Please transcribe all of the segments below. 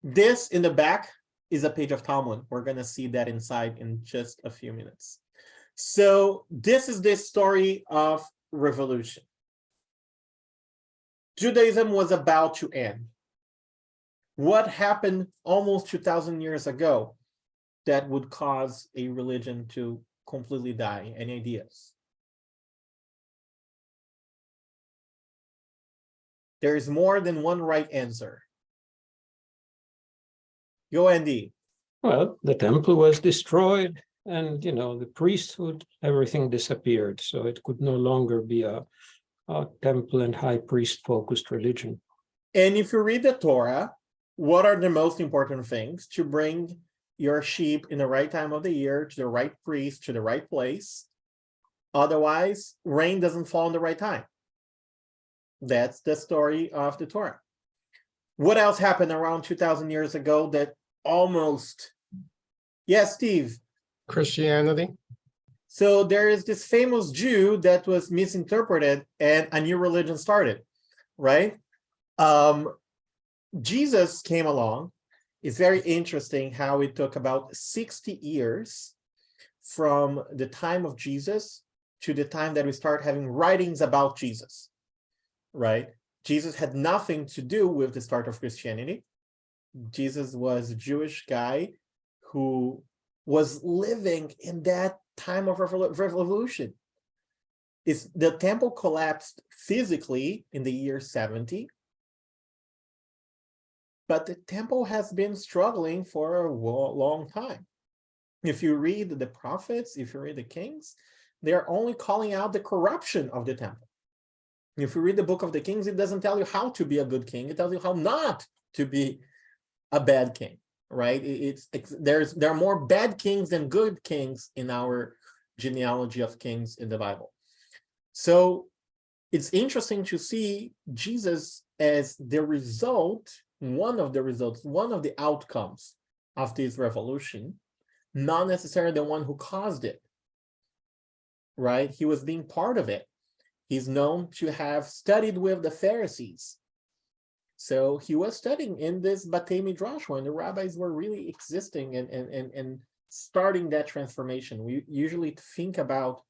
This in the back is a page of Talmud. We're going to see that inside in just a few minutes. So this is the story of revolution. Judaism was about to end. What happened almost 2,000 years ago that would cause a religion to completely die? Any ideas? There is more than one right answer. Go, Andy. Well, the temple was destroyed, and the priesthood, everything disappeared. So it could no longer be a temple and high priest focused religion. And if you read the Torah, what are the most important things? To bring your sheep in the right time of the year, to the right priest, to the right place. Otherwise, rain doesn't fall in the right time. That's the story of the Torah. What else happened around 2,000 years ago that almost... Yes, Steve? Christianity. So there is this famous Jew that was misinterpreted and a new religion started, right? Jesus came along. It's very interesting how it took about 60 years from the time of Jesus to the time that we start having writings about Jesus, right? Jesus had nothing to do with the start of Christianity. Jesus was a Jewish guy who was living in that time of revolution. The temple collapsed physically in the year 70, but the temple has been struggling for a long time. If you read the prophets, if you read the kings, they're only calling out the corruption of the temple. If you read the book of the Kings, it doesn't tell you how to be a good king. It tells you how not to be a bad king, right? There are more bad kings than good kings in our genealogy of kings in the Bible. So it's interesting to see Jesus as the result, one of the outcomes of this revolution, not necessarily the one who caused it, right? He was being part of it. He's known to have studied with the Pharisees. So he was studying in this Beit Midrash when the rabbis were really existing and starting that transformation. We usually think about,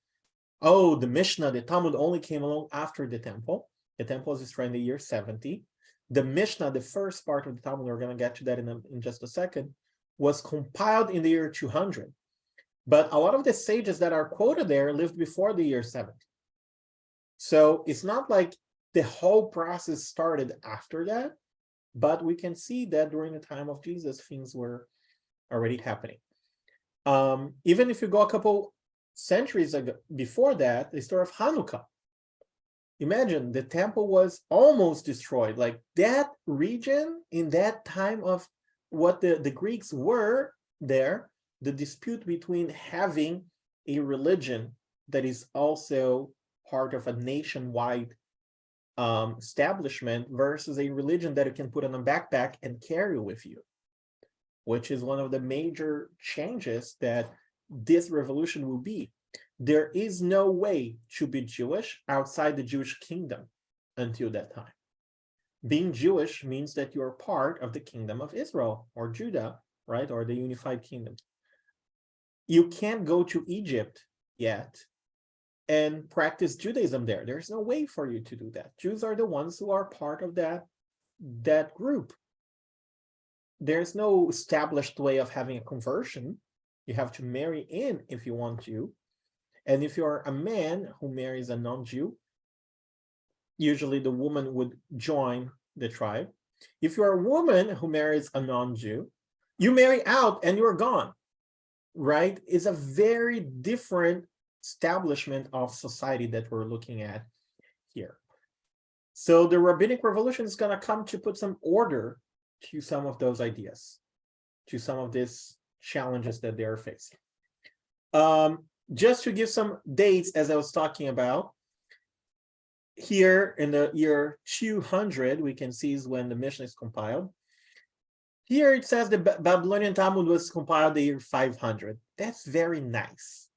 the Mishnah, the Talmud only came along after the temple. The temple was destroyed in the year 70. The Mishnah, the first part of the Talmud, we're going to get to that in just a second, was compiled in the year 200. But a lot of the sages that are quoted there lived before the year 70. So it's not like the whole process started after that, but we can see that during the time of Jesus, things were already happening. Even if you go a couple centuries ago, before that, the story of Hanukkah. Imagine the temple was almost destroyed. Like that region in that time of what the Greeks were there, the dispute between having a religion that is also part of a nationwide establishment versus a religion that you can put on a backpack and carry with you, which is one of the major changes that this revolution will be. There is no way to be Jewish outside the Jewish kingdom until that time. Being Jewish means that you are part of the kingdom of Israel or Judah, right? Or the unified kingdom. You can't go to Egypt yet and practice Judaism there. There's no way for you to do that. Jews are the ones who are part of that group. There's no established way of having a conversion. You have to marry in if you want to. And if you're a man who marries a non-Jew, usually the woman would join the tribe. If you're a woman who marries a non-Jew, you marry out and you're gone, right? It's a very different establishment of society that we're looking at here. So the Rabbinic Revolution is going to come to put some order to some of those ideas, to some of these challenges that they are facing. Just to give some dates, as I was talking about, here in the year 200, we can see is when the Mishnah is compiled. Here it says the Babylonian Talmud was compiled the year 500. That's very nice.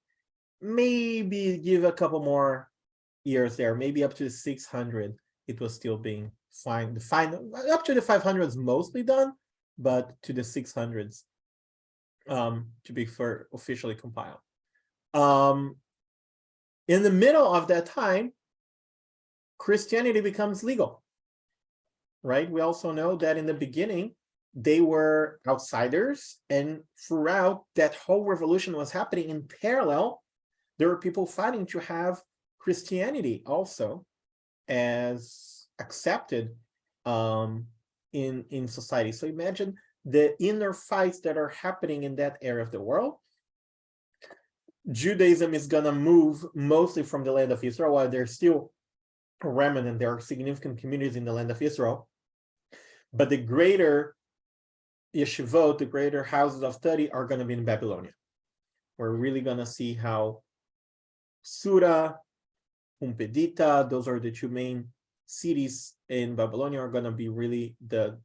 Maybe give a couple more years there, maybe up to 600, it was still being find up to the 500s mostly done, but to the 600s to be officially compiled. In the middle of that time, Christianity becomes legal, right? We also know that in the beginning, they were outsiders, and throughout that whole revolution was happening in parallel, there were people fighting to have Christianity also as accepted in society. So imagine the inner fights that are happening in that area of the world. Judaism is going to move mostly from the land of Israel, while there's still a remnant, there are significant communities in the land of Israel. But the greater yeshivot, the greater houses of study are going to be in Babylonia. We're really going to see how Sura, Pumbedita, those are the two main cities in Babylonia, are going to be really the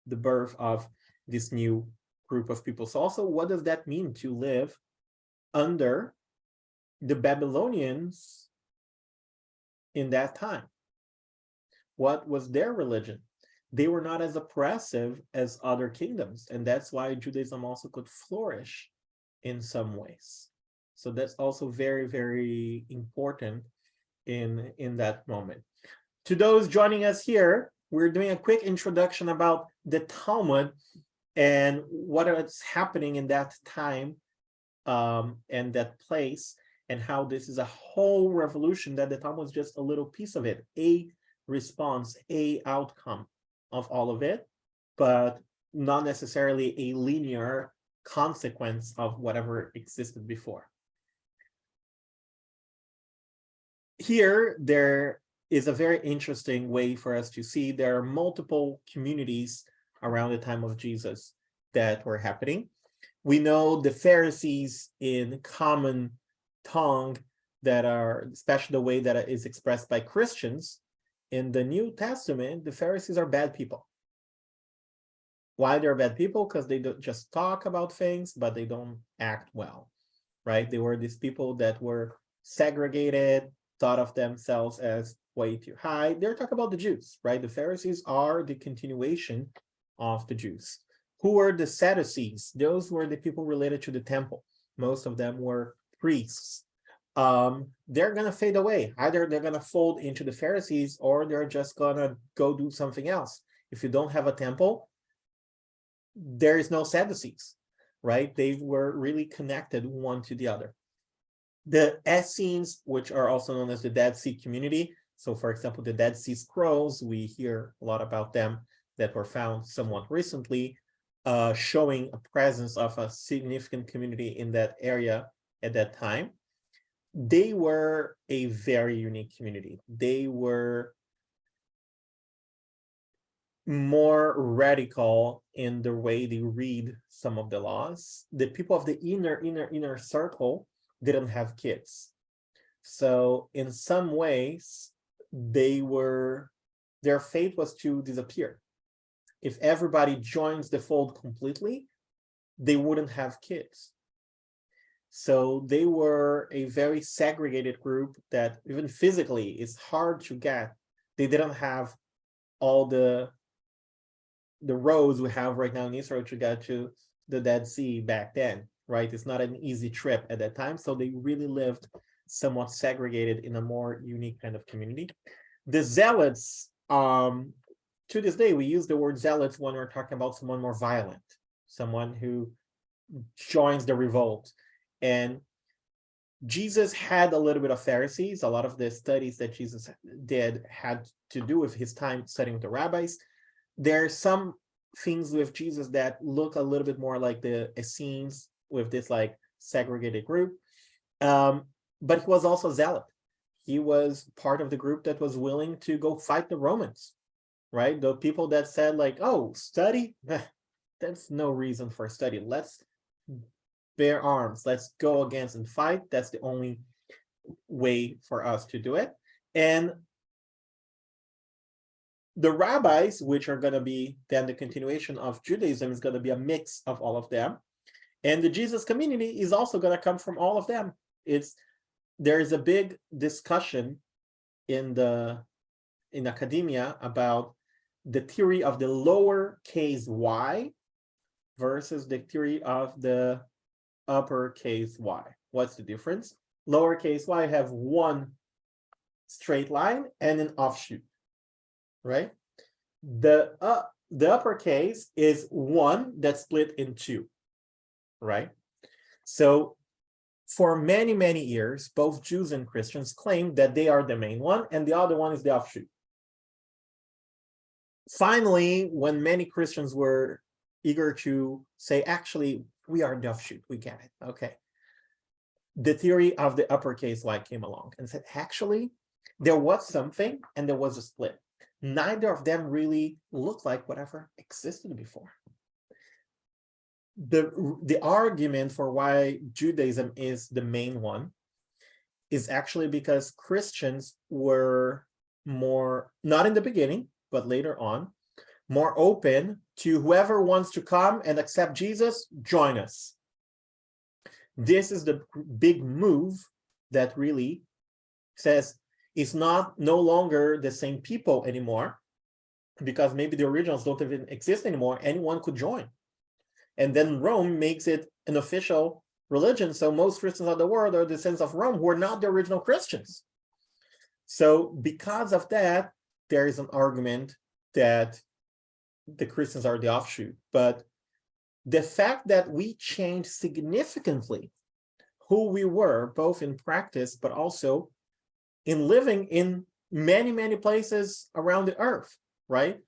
birth of this new group of people. So also, what does that mean to live under the Babylonians in that time? What was their religion? They were not as oppressive as other kingdoms, and that's why Judaism also could flourish in some ways. So that's also very, very important in that moment. To those joining us here, we're doing a quick introduction about the Talmud and what is happening in that time and that place, and how this is a whole revolution, that the Talmud is just a little piece of it, a response, a outcome of all of it, but not necessarily a linear consequence of whatever existed before. Here, there is a very interesting way for us to see there are multiple communities around the time of Jesus that were happening. We know the Pharisees in common tongue that are, especially the way that it is expressed by Christians. In the New Testament, the Pharisees are bad people. Why they're bad people? Because they don't just talk about things, but they don't act well, right? They were these people that were segregated, thought of themselves as way too high. They're talking about the Jews, right? The Pharisees are the continuation of the Jews. Who were the Sadducees? Those were the people related to the temple. Most of them were priests. They're going to fade away. Either they're going to fold into the Pharisees, or they're just going to go do something else. If you don't have a temple, there is no Sadducees, right? They were really connected one to the other. The Essenes, which are also known as the Dead Sea community. So, for example, the Dead Sea Scrolls, we hear a lot about them that were found somewhat recently, showing a presence of a significant community in that area at that time. They were a very unique community. They were more radical in the way they read some of the laws. The people of the inner circle didn't have kids. So in some ways, their fate was to disappear. If everybody joins the fold completely, they wouldn't have kids. So they were a very segregated group that even physically is hard to get. They didn't have all the roads we have right now in Israel to get to the Dead Sea back then, right? It's not an easy trip at that time. So they really lived somewhat segregated in a more unique kind of community. The Zealots, to this day, we use the word zealots when we're talking about someone more violent, someone who joins the revolt. And Jesus had a little bit of Pharisees. A lot of the studies that Jesus did had to do with his time studying with the rabbis. There are some things with Jesus that look a little bit more like the Essenes with this like segregated group. But he was also zealot. He was part of the group that was willing to go fight the Romans, right? The people that said like, oh, study, that's no reason for study. Let's bear arms. Let's go against and fight. That's the only way for us to do it. And the rabbis, which are going to be then the continuation of Judaism, is going to be a mix of all of them. And the Jesus community is also going to come from all of them. There is a big discussion in in academia about the theory of the lowercase y versus the theory of the uppercase y. What's the difference? Lowercase y have one straight line and an offshoot, right? The uppercase is one that's split in two, right? So for many, many years, both Jews and Christians claim that they are the main one and the other one is the offshoot. Finally, when many Christians were eager to say, actually, we are the offshoot, we get it, okay. The theory of the uppercase y came along and said, actually, there was something and there was a split. Neither of them really looked like whatever existed before. The argument for why Judaism is the main one is actually because Christians were more, not in the beginning, but later on, more open to whoever wants to come and accept Jesus, join us. This is the big move that really says it's no longer the same people anymore, because maybe the originals don't even exist anymore. Anyone could join. And then Rome makes it an official religion. So most Christians of the world are descendants of Rome who are not the original Christians. So because of that, there is an argument that the Christians are the offshoot. But the fact that we changed significantly who we were, both in practice, but also in living in many, many places around the earth, right?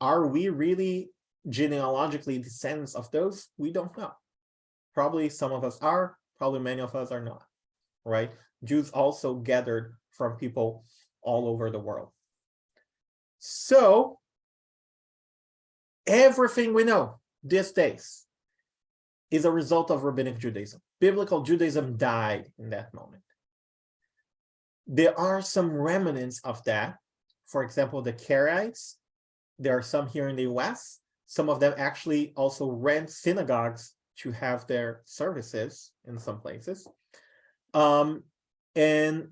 Are we really genealogically descendants of those? We don't know. Probably some of us are, probably many of us are not, right? Jews also gathered from people all over the world. So everything we know these days is a result of Rabbinic Judaism. Biblical Judaism died in that moment. There are some remnants of that. For example, the Karaites, there are some here in the US. Some of them actually also rent synagogues to have their services in some places. And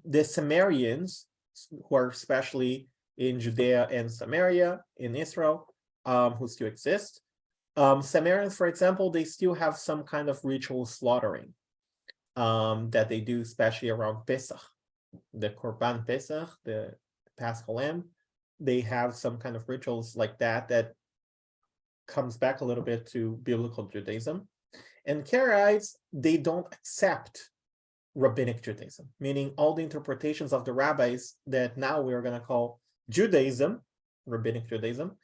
the Samaritans, who are especially in Judea and Samaria, in Israel, who still exist. Samaritans, for example, they still have some kind of ritual slaughtering that they do, especially around Pesach, the Korban Pesach, the Paschal Lamb. They have some kind of rituals like that that comes back a little bit to biblical Judaism. And Karaites, they don't accept Rabbinic Judaism, meaning all the interpretations of the rabbis that now we are going to call Judaism, Rabbinic Judaism,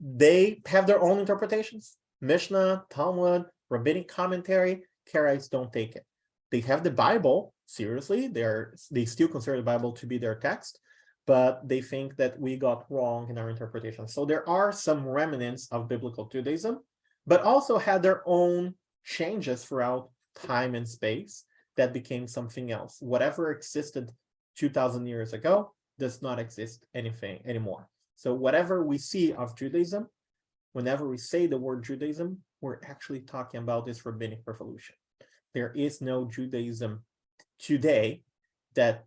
they have their own interpretations. Mishnah, Talmud, Rabbinic commentary, Karaites don't take it. They have the Bible, seriously, they still consider the Bible to be their text, but they think that we got wrong in our interpretation. So there are some remnants of biblical Judaism, but also had their own changes throughout time and space that became something else. Whatever existed 2,000 years ago does not exist anymore. So whatever we see of Judaism, whenever we say the word Judaism, we're actually talking about this rabbinic revolution. There is no Judaism today that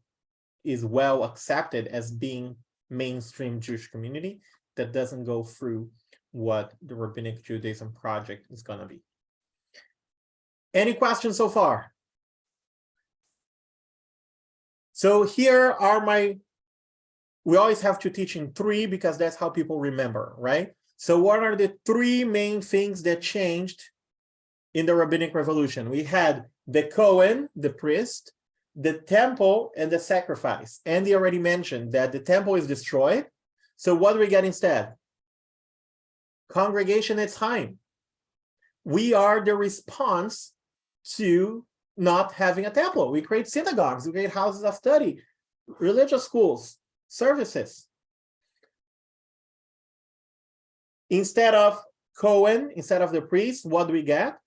is well accepted as being mainstream Jewish community that doesn't go through what the Rabbinic Judaism project is going to be. Any questions so far? So here are we always have to teach in three because that's how people remember, right? So what are the three main things that changed in the Rabbinic Revolution? We had the Cohen, the priest, the temple, and the sacrifice. Andy already mentioned that the temple is destroyed. So what do we get instead? Congregation at time. We are the response to not having a temple. We create synagogues, we create houses of study, religious schools, services. Instead of Cohen, instead of the priest, what do we get?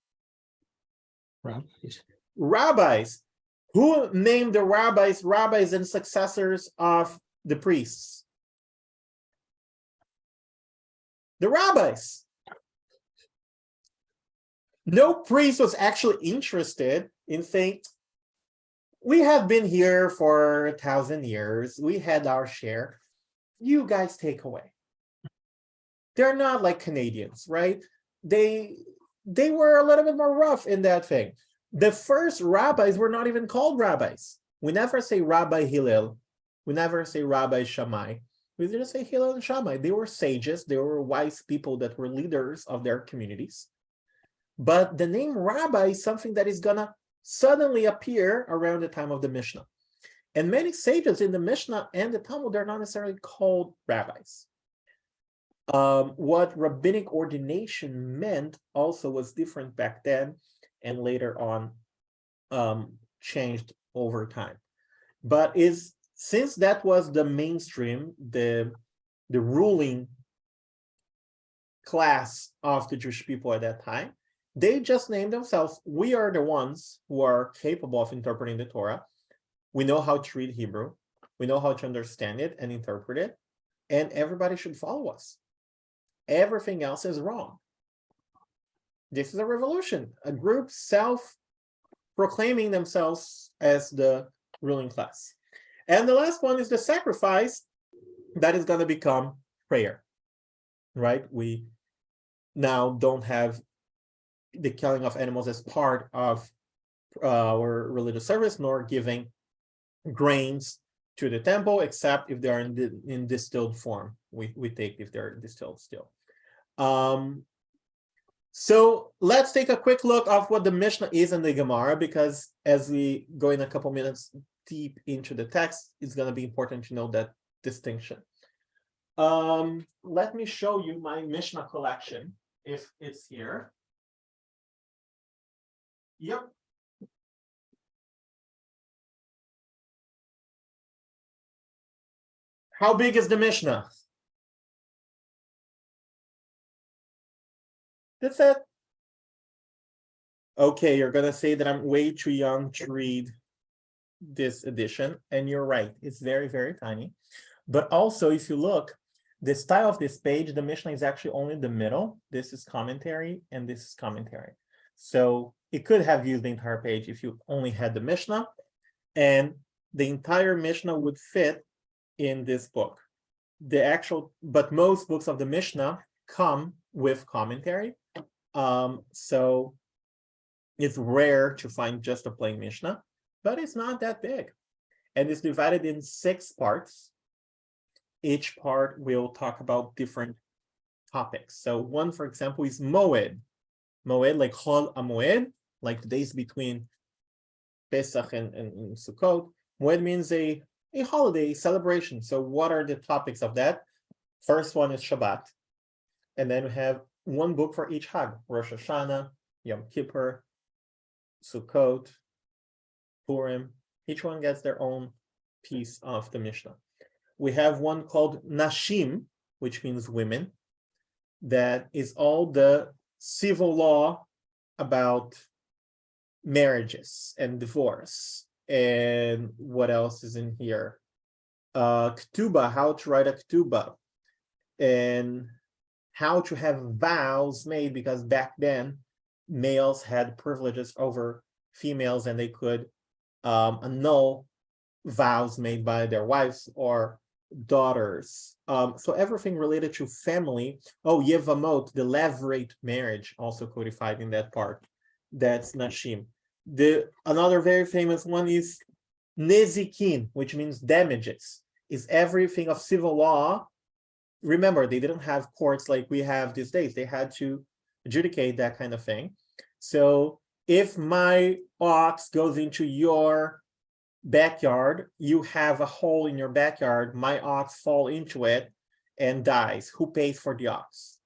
Rabbis. Rabbis. Who named the rabbis rabbis and successors of the priests? The rabbis. No priest was actually interested in saying, we have been here for 1,000 years, we had our share. you guys take away. They're not like Canadians, right? They were a little bit more rough in that thing. The first rabbis were not even called rabbis. We never say Rabbi Hillel. We never say Rabbi Shammai. We just say Hillel and Shammai. They were sages. They were wise people that were leaders of their communities. But the name rabbi is something that is going to suddenly appear around the time of the Mishnah. And many sages in the Mishnah and the Talmud are not necessarily called rabbis. What rabbinic ordination meant also was different back then and later on changed over time. But since that was the mainstream, the ruling class of the Jewish people at that time, they just named themselves, we are the ones who are capable of interpreting the Torah. We know how to read Hebrew. We know how to understand it and interpret it. And everybody should follow us. Everything else is wrong. This is a revolution, a group self-proclaiming themselves as the ruling class. And the last one is the sacrifice that is going to become prayer, right? We now don't have the killing of animals as part of our religious service, nor giving grains to the temple, except if they are in distilled form. We take if they're distilled still. So let's take a quick look of what the Mishnah is in the Gemara, because as we go in a couple minutes deep into the text, it's going to be important to know that distinction. Let me show you my Mishnah collection, if it's here. Yep. How big is the Mishnah? That's it. Okay, you're gonna say that I'm way too young to read this edition, and you're right. It's very, very tiny. But also, if you look, the style of this page, the Mishnah is actually only the middle. This is commentary, and this is commentary. So it could have used the entire page if you only had the Mishnah, and the entire Mishnah would fit in this book. But most books of the Mishnah come with commentary. So it's rare to find just a plain Mishnah, but it's not that big. And it's divided in 6 parts. Each part will talk about different topics. So one, for example, is Moed. Moed, like Chol HaMoed, like the days between Pesach and Sukkot. Moed means a holiday celebration. So what are the topics of that? First one is Shabbat. And then we have one book for each Hag: Rosh Hashanah, Yom Kippur, Sukkot, Purim. Each one gets their own piece of the Mishnah. We have one called Nashim, which means women. That is all the civil law about marriages and divorce. And what else is in here? Ketubah, how to write a ketubah. And how to have vows made, because back then males had privileges over females and they could annul vows made by their wives or daughters. So everything related to family. Oh, Yevamot, the levirate marriage, also codified in that part. That's Nashim. Another very famous one is Nezikin, which means damages. Is everything of civil law. Remember, they didn't have courts like we have these days. They had to adjudicate that kind of thing. So if my ox goes into your backyard, you have a hole in your backyard, my ox falls into it and dies. Who pays for the ox?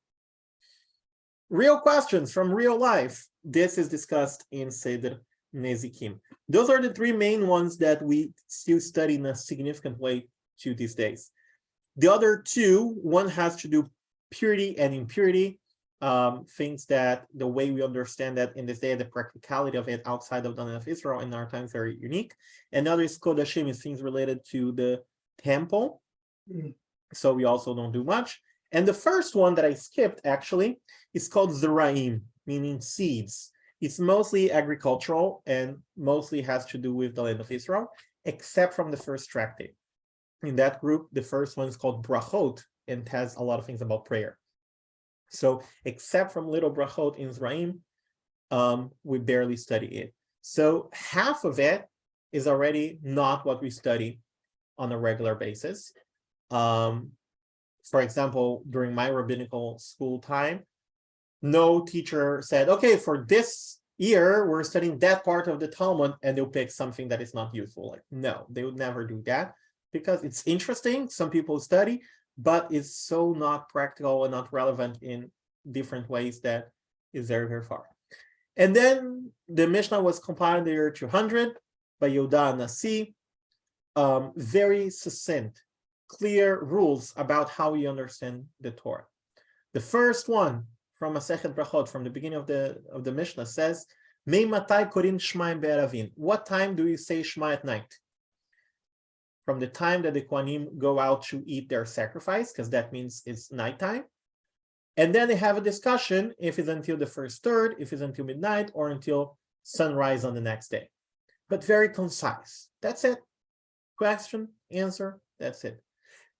Real questions from real life. This is discussed in Seder Nezikim. Those are the 3 main ones that we still study in a significant way to these days. The other 2, one has to do purity and impurity, things that the way we understand that in this day, the practicality of it outside of the land of Israel in our time is very unique. Another is Kodashim, is things related to the temple. So we also don't do much. And the first one that I skipped actually is called Zeraim, meaning seeds. It's mostly agricultural and mostly has to do with the land of Israel, except from the first tractate. In that group, the first one is called Brachot and has a lot of things about prayer. So except from little Brachot in Zraim, we barely study it. So half of it is already not what we study on a regular basis. For example, during my rabbinical school time, no teacher said, okay, for this year, we're studying that part of the Talmud, and they'll pick something that is not useful. Like, no, they would never do that because it's interesting. Some people study, but it's so not practical and not relevant in different ways that is very, very far. And then the Mishnah was compiled in the year 200 by Yehuda Nasi. Very succinct, clear rules about how you understand the Torah. The first one from Masechet Brachot, from the beginning of the Mishnah, says, "Mei matai korin shma be'eravin." What time do you say Shema at night? From the time that the Kohanim go out to eat their sacrifice, because that means it's nighttime. And then they have a discussion if it's until the first third, if it's until midnight, or until sunrise on the next day. But very concise. That's it. Question, answer, that's it.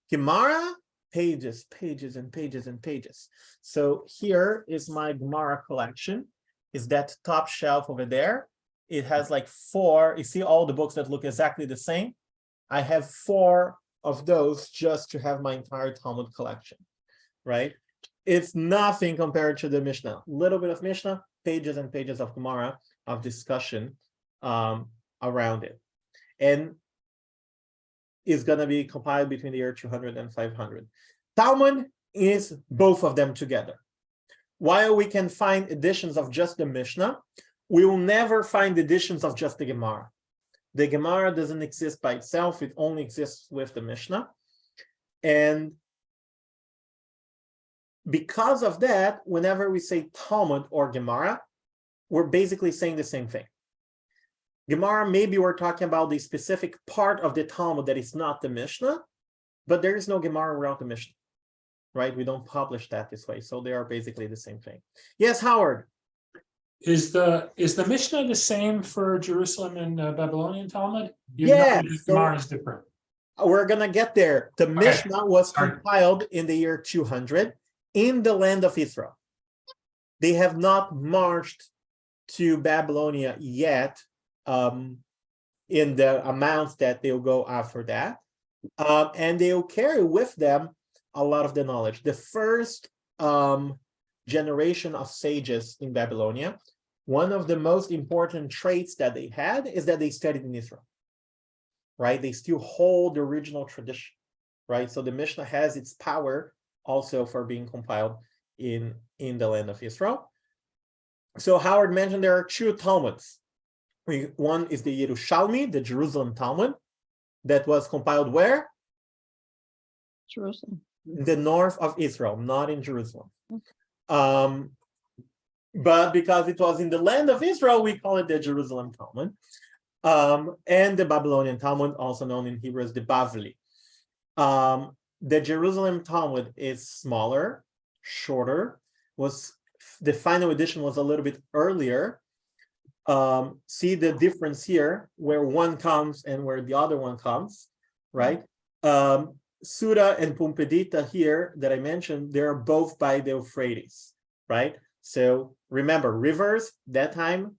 Gemara, pages, pages, and pages, and pages. So here is my Gemara collection. Is that top shelf over there? It has like 4. You see all the books that look exactly the same? I have 4 of those just to have my entire Talmud collection, right? It's nothing compared to the Mishnah. A little bit of Mishnah, pages and pages of Gemara, of discussion around it. And is going to be compiled between the year 200 and 500. Talmud is both of them together. While we can find editions of just the Mishnah, we will never find editions of just the Gemara. The Gemara doesn't exist by itself. It only exists with the Mishnah. And because of that, whenever we say Talmud or Gemara, we're basically saying the same thing. Gemara, maybe we're talking about the specific part of the Talmud that is not the Mishnah, but there is no Gemara without the Mishnah, right? We don't publish that this way. So they are basically the same thing. Yes, Howard. Is the Mishnah the same for Jerusalem and Babylonian Talmud? Yeah, Gemara is different. We're going to get there. The Mishnah was compiled in the year 200 in the land of Israel. They have not marched to Babylonia yet, in the amounts that they'll go after that. And they'll carry with them a lot of the knowledge. The first generation of sages in Babylonia, one of the most important traits that they had is that they studied in Israel, right? They still hold the original tradition, right? So the Mishnah has its power also for being compiled in the land of Israel. So Howard mentioned there are 2 Talmuds. One is the Yerushalmi, the Jerusalem Talmud, that was compiled where? Jerusalem. The north of Israel, not in Jerusalem. But because it was in the land of Israel, we call it the Jerusalem Talmud. And the Babylonian Talmud, also known in Hebrew as the Bavli. The Jerusalem Talmud is smaller, shorter. The final edition was a little bit earlier. See the difference here, where one comes and where the other one comes, right? Sura and Pumbedita here that I mentioned, they're both by the Euphrates, right? So remember, rivers, that time,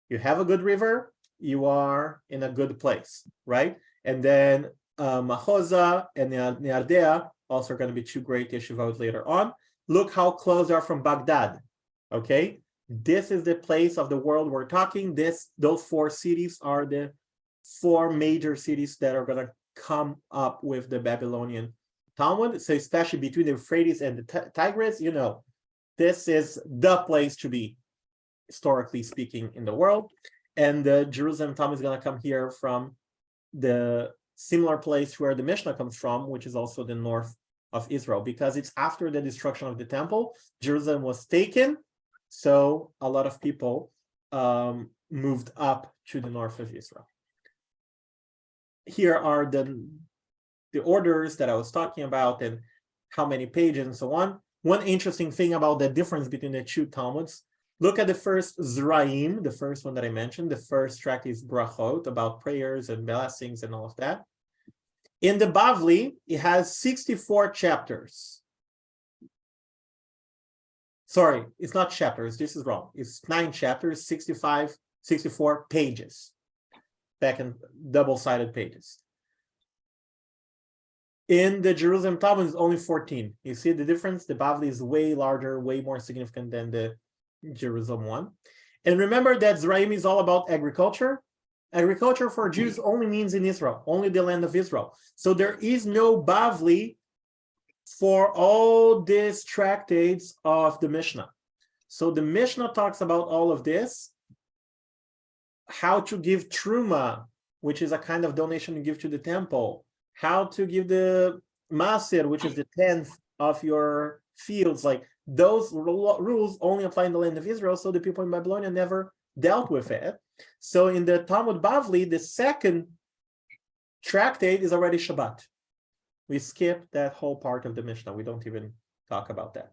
you have a good river, you are in a good place, right? And then Mahoza and Neardea also are going to be 2 great yeshivot later on. Look how close they are from Baghdad, okay? This is the place of the world we're talking. Those 4 cities are the 4 major cities that are going to come up with the Babylonian Talmud. So especially between the Euphrates and the Tigris, this is the place to be, historically speaking, in the world. And the Jerusalem Talmud is going to come here from the similar place where the Mishnah comes from, which is also the north of Israel, because it's after the destruction of the temple. Jerusalem was taken. So a lot of people moved up to the north of Israel. Here are the orders that I was talking about and how many pages and so on. One interesting thing about the difference between the 2 Talmuds, look at the first Zraim, the first one that I mentioned. The first track is Brachot, about prayers and blessings and all of that. In the Bavli, it has 64 chapters. Sorry, it's not chapters. This is wrong. It's 9 chapters, 64 pages. Back in double-sided pages. In the Jerusalem Talmud, it's only 14. You see the difference? The Bavli is way larger, way more significant than the Jerusalem one. And remember that Zeraim is all about agriculture. Agriculture for Jews only means in Israel, only the land of Israel. So there is no Bavli for all these tractates of the Mishnah. So the Mishnah talks about all of this, how to give truma, which is a kind of donation you give to the temple, how to give the masir, which is the 10th of your fields. Like those rules only apply in the land of Israel, so the people in Babylonia never dealt with it. So in the Talmud Bavli, the second tractate is already Shabbat. We skip that whole part of the Mishnah. We don't even talk about that.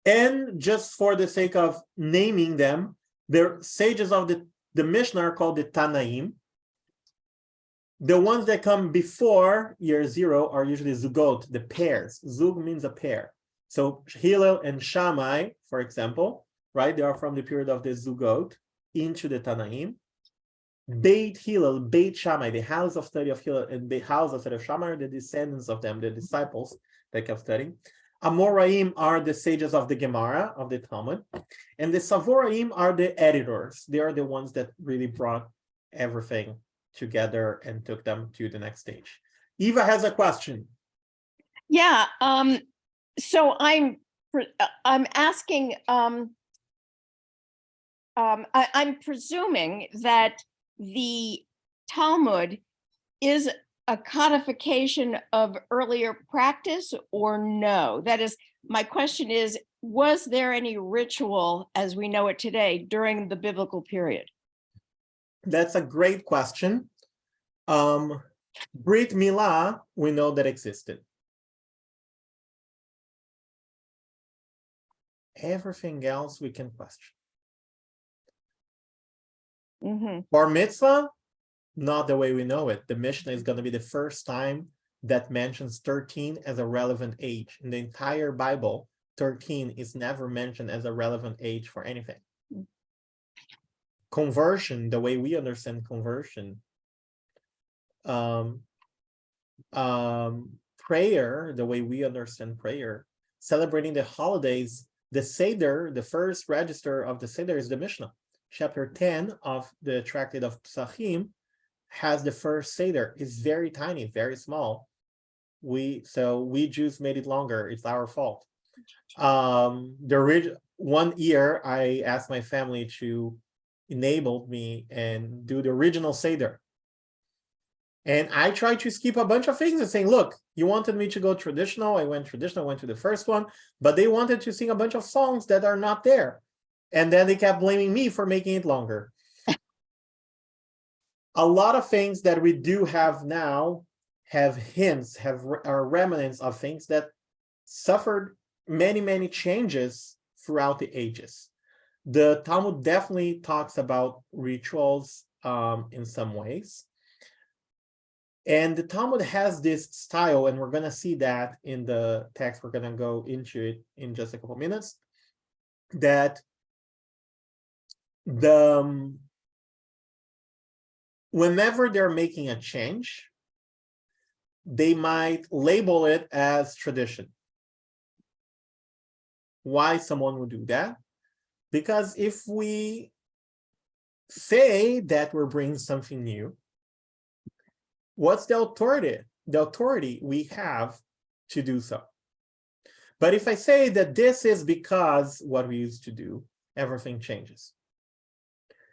And just for the sake of naming them, the sages of the Mishnah are called the Tanaim. The ones that come before year 0 are usually Zugot, the pairs. Zug means a pair. So Hillel and Shammai, for example, right? They are from the period of the Zugot into the Tanaim. Beit Hillel, Beit Shammai, the house of study of Hillel, and the house of study of Shammai are the descendants of them, the disciples that kept studying. Amoraim are the sages of the Gemara, of the Talmud. And the Savoraim are the editors. They are the ones that really brought everything together and took them to the next stage. Eva has a question. Yeah, so I'm asking, I'm presuming that the Talmud is a codification of earlier practice or no? That is, my question is, was there any ritual as we know it today during the biblical period? That's a great question. Brit Milah, we know that existed. Everything else we can question. Bar mitzvah, not the way we know it. The Mishnah is going to be the first time that mentions 13 as a relevant age. In the entire Bible, 13 is never mentioned as a relevant age for anything. Conversion, the way we understand conversion, prayer, the way we understand prayer, celebrating the holidays, the Seder, the first register of the Seder is the Mishnah. Chapter 10 of the Tractate of Psachim has the first Seder. It's very tiny, very small. We Jews made it longer. It's our fault. One year, I asked my family to enable me and do the original Seder. And I tried to skip a bunch of things and saying, look, you wanted me to go traditional. I went traditional, went to the first one, but they wanted to sing a bunch of songs that are not there. And then they kept blaming me for making it longer. A lot of things that we do have now have hints, are remnants of things that suffered many, many changes throughout the ages. The Talmud definitely talks about rituals in some ways. And the Talmud has this style, and we're going to see that in the text. We're going to go into it in just a couple of minutes, that whenever they're making a change, they might label it as tradition. Why someone would do that? Because if we say that we're bringing something new, what's the authority? The authority we have to do so. But if I say that this is because what we used to do, everything changes.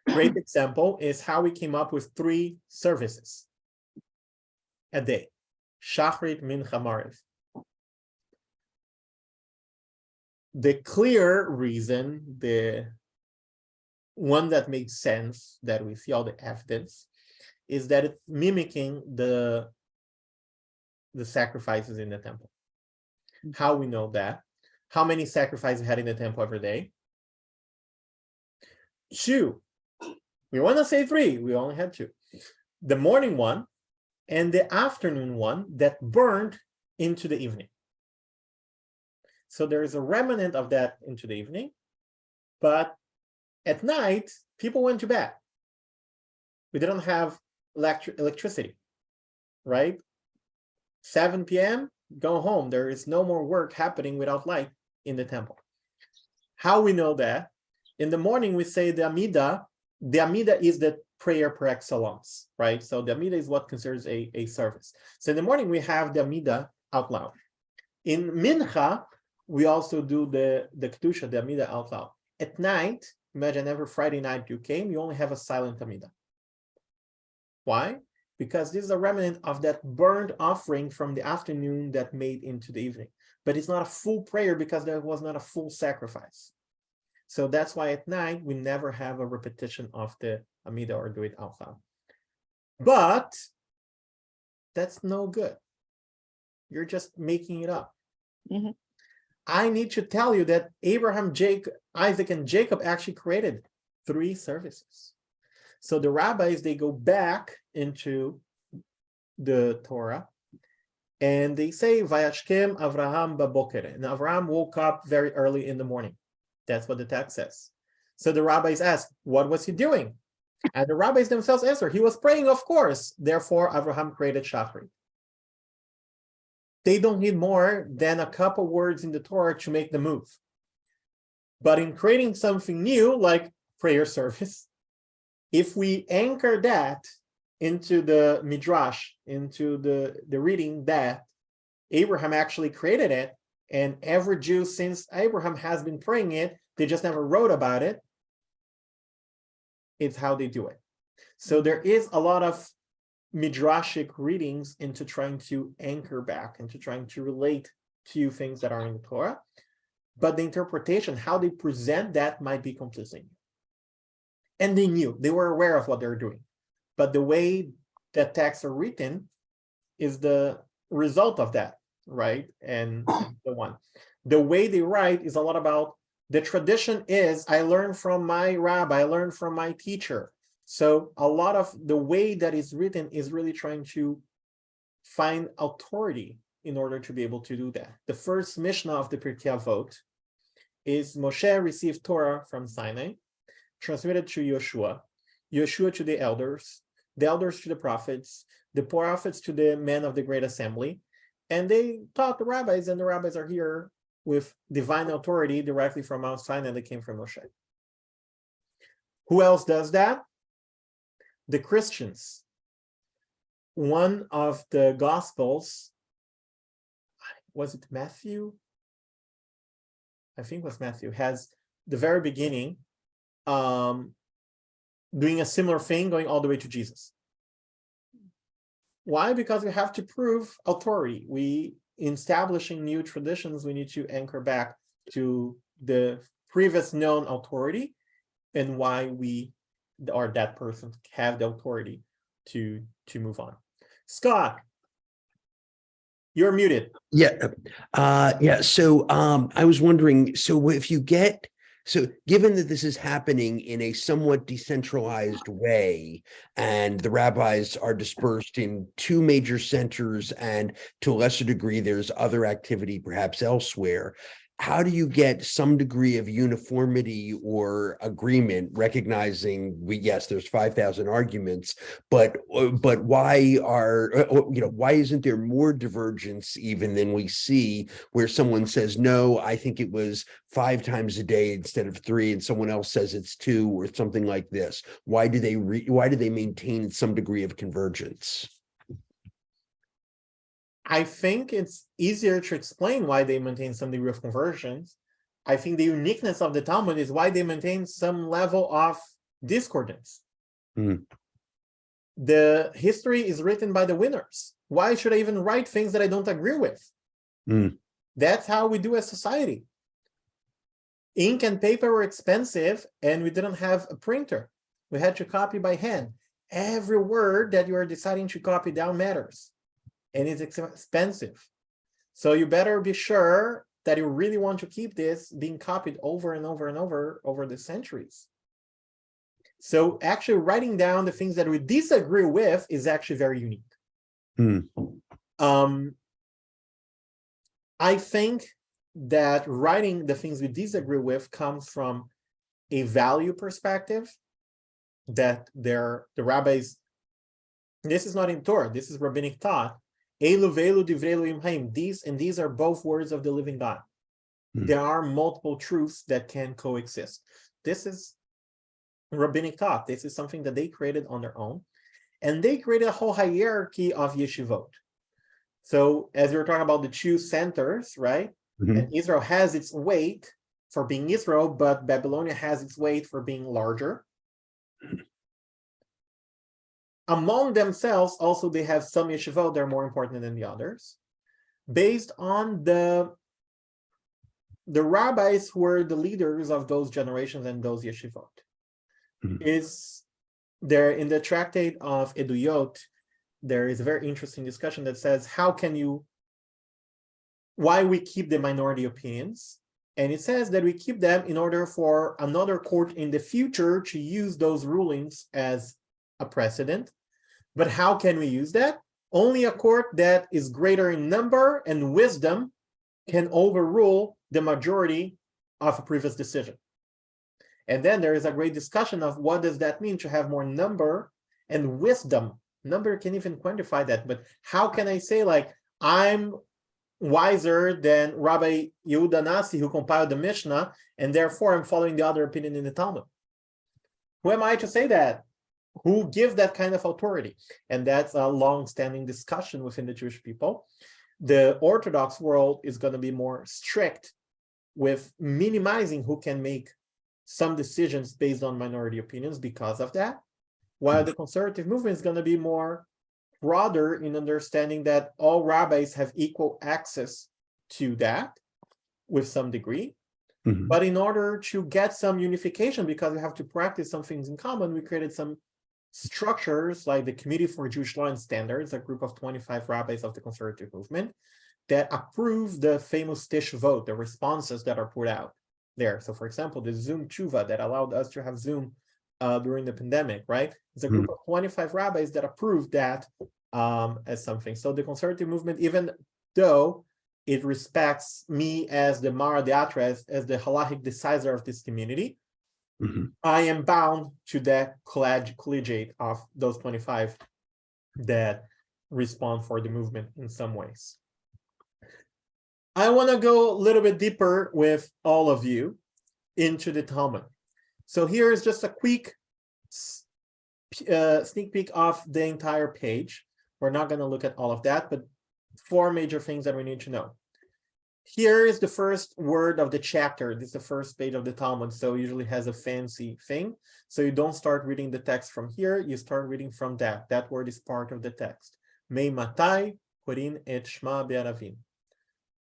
Great example is how we came up with 3 services a day: Shachrit, Mincha, Maariv. The clear reason, the one that makes sense, that we see all the evidence, is that it's mimicking the sacrifices in the temple. How we know that? How many sacrifices we had in the temple every day? 2. We want to say 3. We only had 2. the morning one and the afternoon one that burned into the evening. So there is a remnant of that into the evening, but at night, people went to bed. We didn't have electricity, right? 7 p.m., go home. There is no more work happening without light in the temple. How we know that? In the morning, we say the Amidah. The Amidah is the prayer per excellence, right? So the Amidah is what considers a service. So in the morning, we have the Amidah out loud. In Mincha, we also do the Kedusha, the Amidah out loud. At night, imagine every Friday night you came, you only have a silent Amidah. Why? Because this is a remnant of that burned offering from the afternoon that made into the evening. But it's not a full prayer because there was not a full sacrifice. So that's why at night, we never have a repetition of the Amidah or do it out loud. But that's no good. You're just making it up. Mm-hmm. I need to tell you that Abraham, Isaac, and Jacob actually created 3 services. So the rabbis, they go back into the Torah and they say, Vayashkem Avraham babokere. And Avraham woke up very early in the morning. That's what the text says. So the rabbis ask, what was he doing? And the rabbis themselves answer, he was praying, of course. Therefore, Avraham created Shachrit. They don't need more than a couple words in the Torah to make the move. But in creating something new, like prayer service, if we anchor that into the Midrash, into the reading that Abraham actually created it, and every Jew since Abraham has been praying it, they just never wrote about it, it's how they do it. So there is a lot of Midrashic readings into trying to anchor back, into trying to relate to things that are in the Torah. But the interpretation, how they present that might be completely new. And they were aware of what they're doing. But the way that texts are written is the result of that, right? And the way they write is a lot about the tradition is, I learned from my rabbi, I learned from my teacher. So a lot of the way that is written is really trying to find authority in order to be able to do that. The first Mishnah of the Pirkei Avot is Moshe received Torah from Sinai, transmitted to Yeshua, Yeshua to the elders to the prophets to the men of the great assembly, and they taught the rabbis, and the rabbis are here with divine authority directly from Mount Sinai that came from Moshe. Who else does that? The Christians. One of the Gospels, was it Matthew? I think it was Matthew, has the very beginning doing a similar thing going all the way to Jesus. Why? Because we have to prove authority. In establishing new traditions, we need to anchor back to the previous known authority and why we or that person have the authority to move on. Scott, you're muted. Yeah. So I was wondering, so given that this is happening in a somewhat decentralized way, and the rabbis are dispersed in 2 major centers, and to a lesser degree, there's other activity perhaps elsewhere, how do you get some degree of uniformity or agreement, recognizing yes, there's 5,000 arguments, but why isn't there more divergence even than we see where someone says, no, I think it was 5 times a day instead of 3, and someone else says it's 2 or something like this? Why do they maintain some degree of convergence? I think it's easier to explain why they maintain some degree of conversions. I think the uniqueness of the Talmud is why they maintain some level of discordance. The history is written by the winners. Why should I even write things that I don't agree with? That's how we do as society. Ink and paper were expensive, and we didn't have a printer. We had to copy by hand. Every word that you are deciding to copy down matters. And it's expensive. So you better be sure that you really want to keep this being copied over and over and over the centuries. So actually writing down the things that we disagree with is actually very unique. I think that writing the things we disagree with comes from a value perspective, that the rabbis, this is not in Torah, this is rabbinic thought. Elu velu divrei Elohim haim. These and these are both words of the living God. There are multiple truths that can coexist. This is rabbinic thought. This is something that they created on their own. And they created a whole hierarchy of yeshivot. So as we were talking about the two centers, right? And Israel has its weight for being Israel, but Babylonia has its weight for being larger. Among themselves, also, they have some yeshivot that are more important than the others, based on the rabbis who were the leaders of those generations and those yeshivot. Is there in the tractate of Eduyot, there is a very interesting discussion that says, why we keep the minority opinions? And it says that we keep them in order for another court in the future to use those rulings as a precedent. But how can we use that? Only a court that is greater in number and wisdom can overrule the majority of a previous decision. And then there is a great discussion of what does that mean to have more number and wisdom. Number can even quantify that, but how can I say, like, I'm wiser than Rabbi Yehuda Nasi, who compiled the Mishnah, and therefore I'm following the other opinion in the Talmud? Who am I to say that? Who gives that kind of authority? And that's a long-standing discussion within the Jewish people. The Orthodox world is going to be more strict with minimizing who can make some decisions based on minority opinions because of that, while the conservative movement is going to be more broader in understanding that all rabbis have equal access to that with some degree. But in order to get some unification, because we have to practice some things in common, we created some structures like the Committee for Jewish Law and Standards, a group of 25 rabbis of the conservative movement that approve the famous Tish vote, the responses that are put out there. So for example, the Zoom tshuva that allowed us to have Zoom during the pandemic, right? It's a group of 25 rabbis that approved that as something. So the conservative movement, even though it respects me as the Mara Deatres, as the halachic decider of this community, I am bound to that collegiate of those 25 that respond for the movement in some ways. I want to go a little bit deeper with all of you into the Talmud. So here is just a quick sneak peek of the entire page. We're not going to look at all of that, but 4 major things that we need to know. Here is the first word of the chapter. This is the first page of the Talmud, so it usually has a fancy thing. So you don't start reading the text from here, you start reading from that. That word is part of the text. Mei matai korin et shma be'aravim.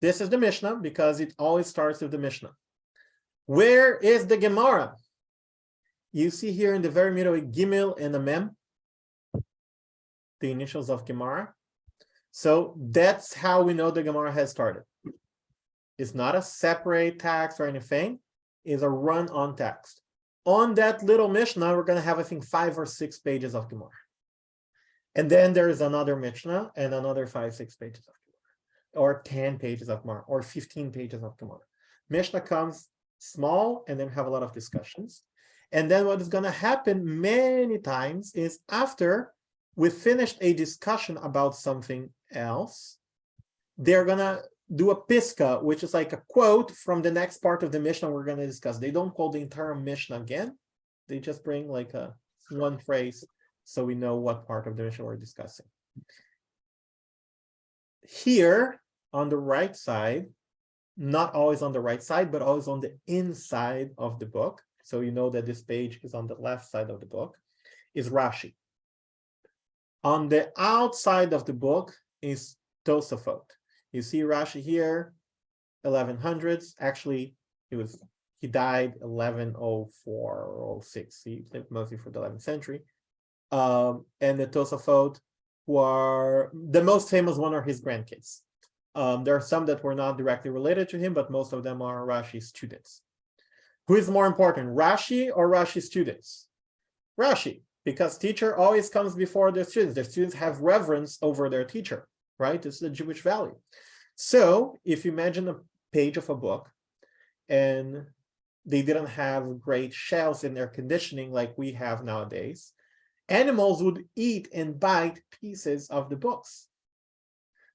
This is the Mishnah because it always starts with the Mishnah. Where is the Gemara? You see here in the very middle a Gimel and a Mem, the initials of Gemara. So that's how we know the Gemara has started. It's not a separate text or anything. It's a run-on text. On that little Mishnah, we're going to have, I think, 5 or 6 pages of Gemara. And then there is another Mishnah and another 5, 6 pages of Gemara, or 10 pages of Gemara, or 15 pages of Gemara. Mishnah comes small and then have a lot of discussions. And then what is going to happen many times is after we finished a discussion about something else, they're going to do a piska, which is like a quote from the next part of the Mishnah we're going to discuss. They don't quote the entire Mishnah again. They just bring like one phrase so we know what part of the Mishnah we're discussing. Here on the right side, not always on the right side, but always on the inside of the book, so you know that this page is on the left side of the book, is Rashi. On the outside of the book is Tosafot. You see Rashi here, 1100s. Actually, he died 1104 or 06. He lived mostly for the 11th century. And the Tosafot, who are the most famous one, are his grandkids. There are some that were not directly related to him, but most of them are Rashi's students. Who is more important, Rashi or Rashi's students? Rashi, because teacher always comes before the students. The students have reverence over their teacher, right? This is a Jewish value. So if you imagine a page of a book and they didn't have great shelves in air conditioning like we have nowadays, animals would eat and bite pieces of the books.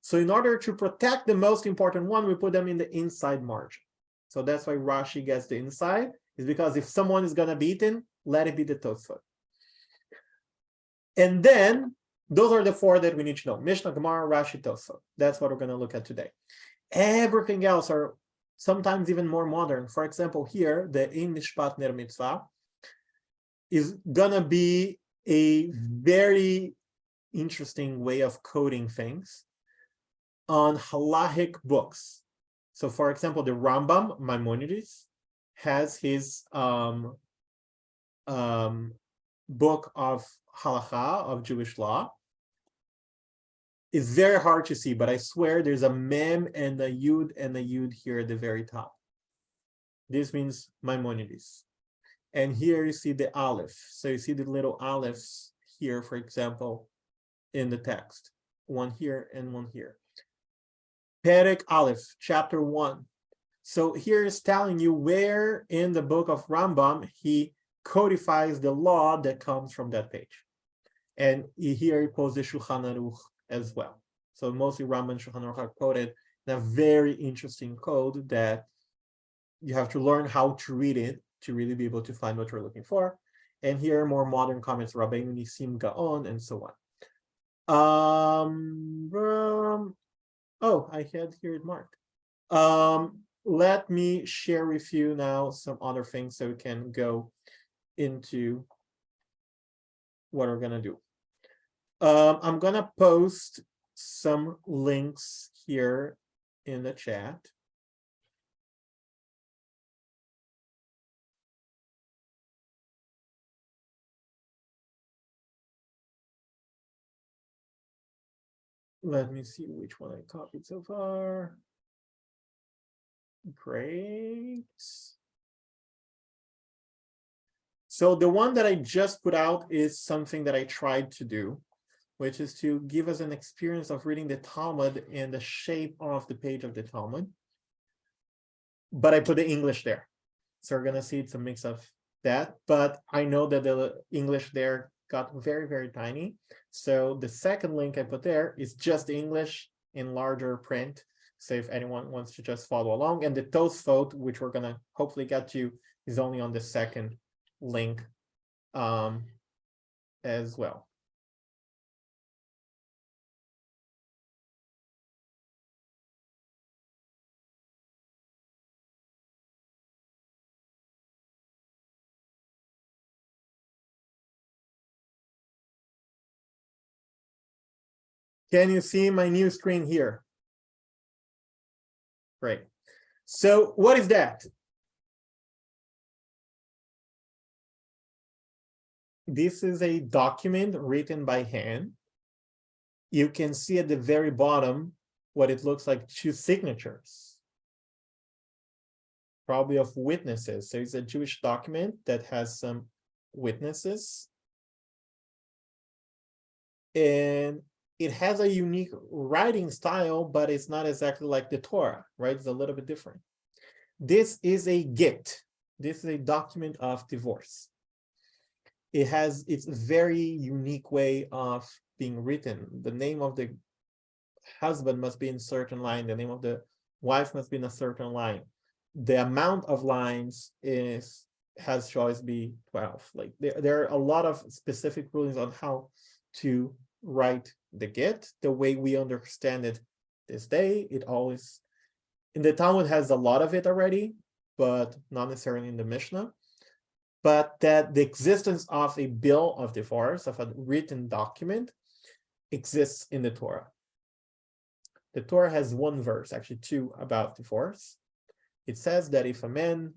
So in order to protect the most important one, we put them in the inside margin. So that's why Rashi gets the inside, is because if someone is going to be eaten, let it be the Tosfot. And then those are the four that we need to know: Mishnah, Gemara, Rashi, Tosfot. That's what we're going to look at today. Everything else are sometimes even more modern. For example, here, the Ein Mishpat Ner Mitzvah is going to be a very interesting way of coding things on halachic books. So, for example, the Rambam, Maimonides, has his book of halacha, of Jewish law. It's very hard to see, but I swear there's a mem and a yud here at the very top. This means Maimonides. And here you see the aleph. So you see the little alephs here, for example, in the text. One here and one here. Perek Aleph, chapter 1. So here is telling you where in the book of Rambam he codifies the law that comes from that page. And here he quotes the Shulchan Aruch as well. So mostly Rambam and Shulchan Aruch are quoted in a very interesting code that you have to learn how to read it to really be able to find what you're looking for. And here are more modern comments, Rabbeinu Nisim Gaon, and so on. Oh, I had here it marked. Let me share with you now some other things so we can go into what we're gonna do. I'm gonna post some links here in the chat. Let me see which one I copied so far. Great. So the one that I just put out is something that I tried to do, which is to give us an experience of reading the Talmud in the shape of the page of the Talmud. But I put the English there. So we're gonna see it's a mix of that, but I know that the English there got very, very tiny. So the second link I put there is just the English in larger print. So if anyone wants to just follow along, and the Tosfot, which we're gonna hopefully get to, is only on the second link as well. Can you see my new screen here? Great. So what is that? This is a document written by hand. You can see at the very bottom what it looks like, 2 signatures, probably of witnesses. So it's a Jewish document that has some witnesses. And it has a unique writing style, but it's not exactly like the Torah, right? It's a little bit different. This is a get. This is a document of divorce. It has its very unique way of being written. The name of the husband must be in a certain line. The name of the wife must be in a certain line. The amount of lines has to always be 12. Like there are a lot of specific rulings on how to write the get the way we understand it this day. It always in the Talmud has a lot of it already, but not necessarily in the Mishnah. But that the existence of a bill of divorce, of a written document, exists in the Torah. The Torah has one verse, actually 2, about divorce. It says that if a man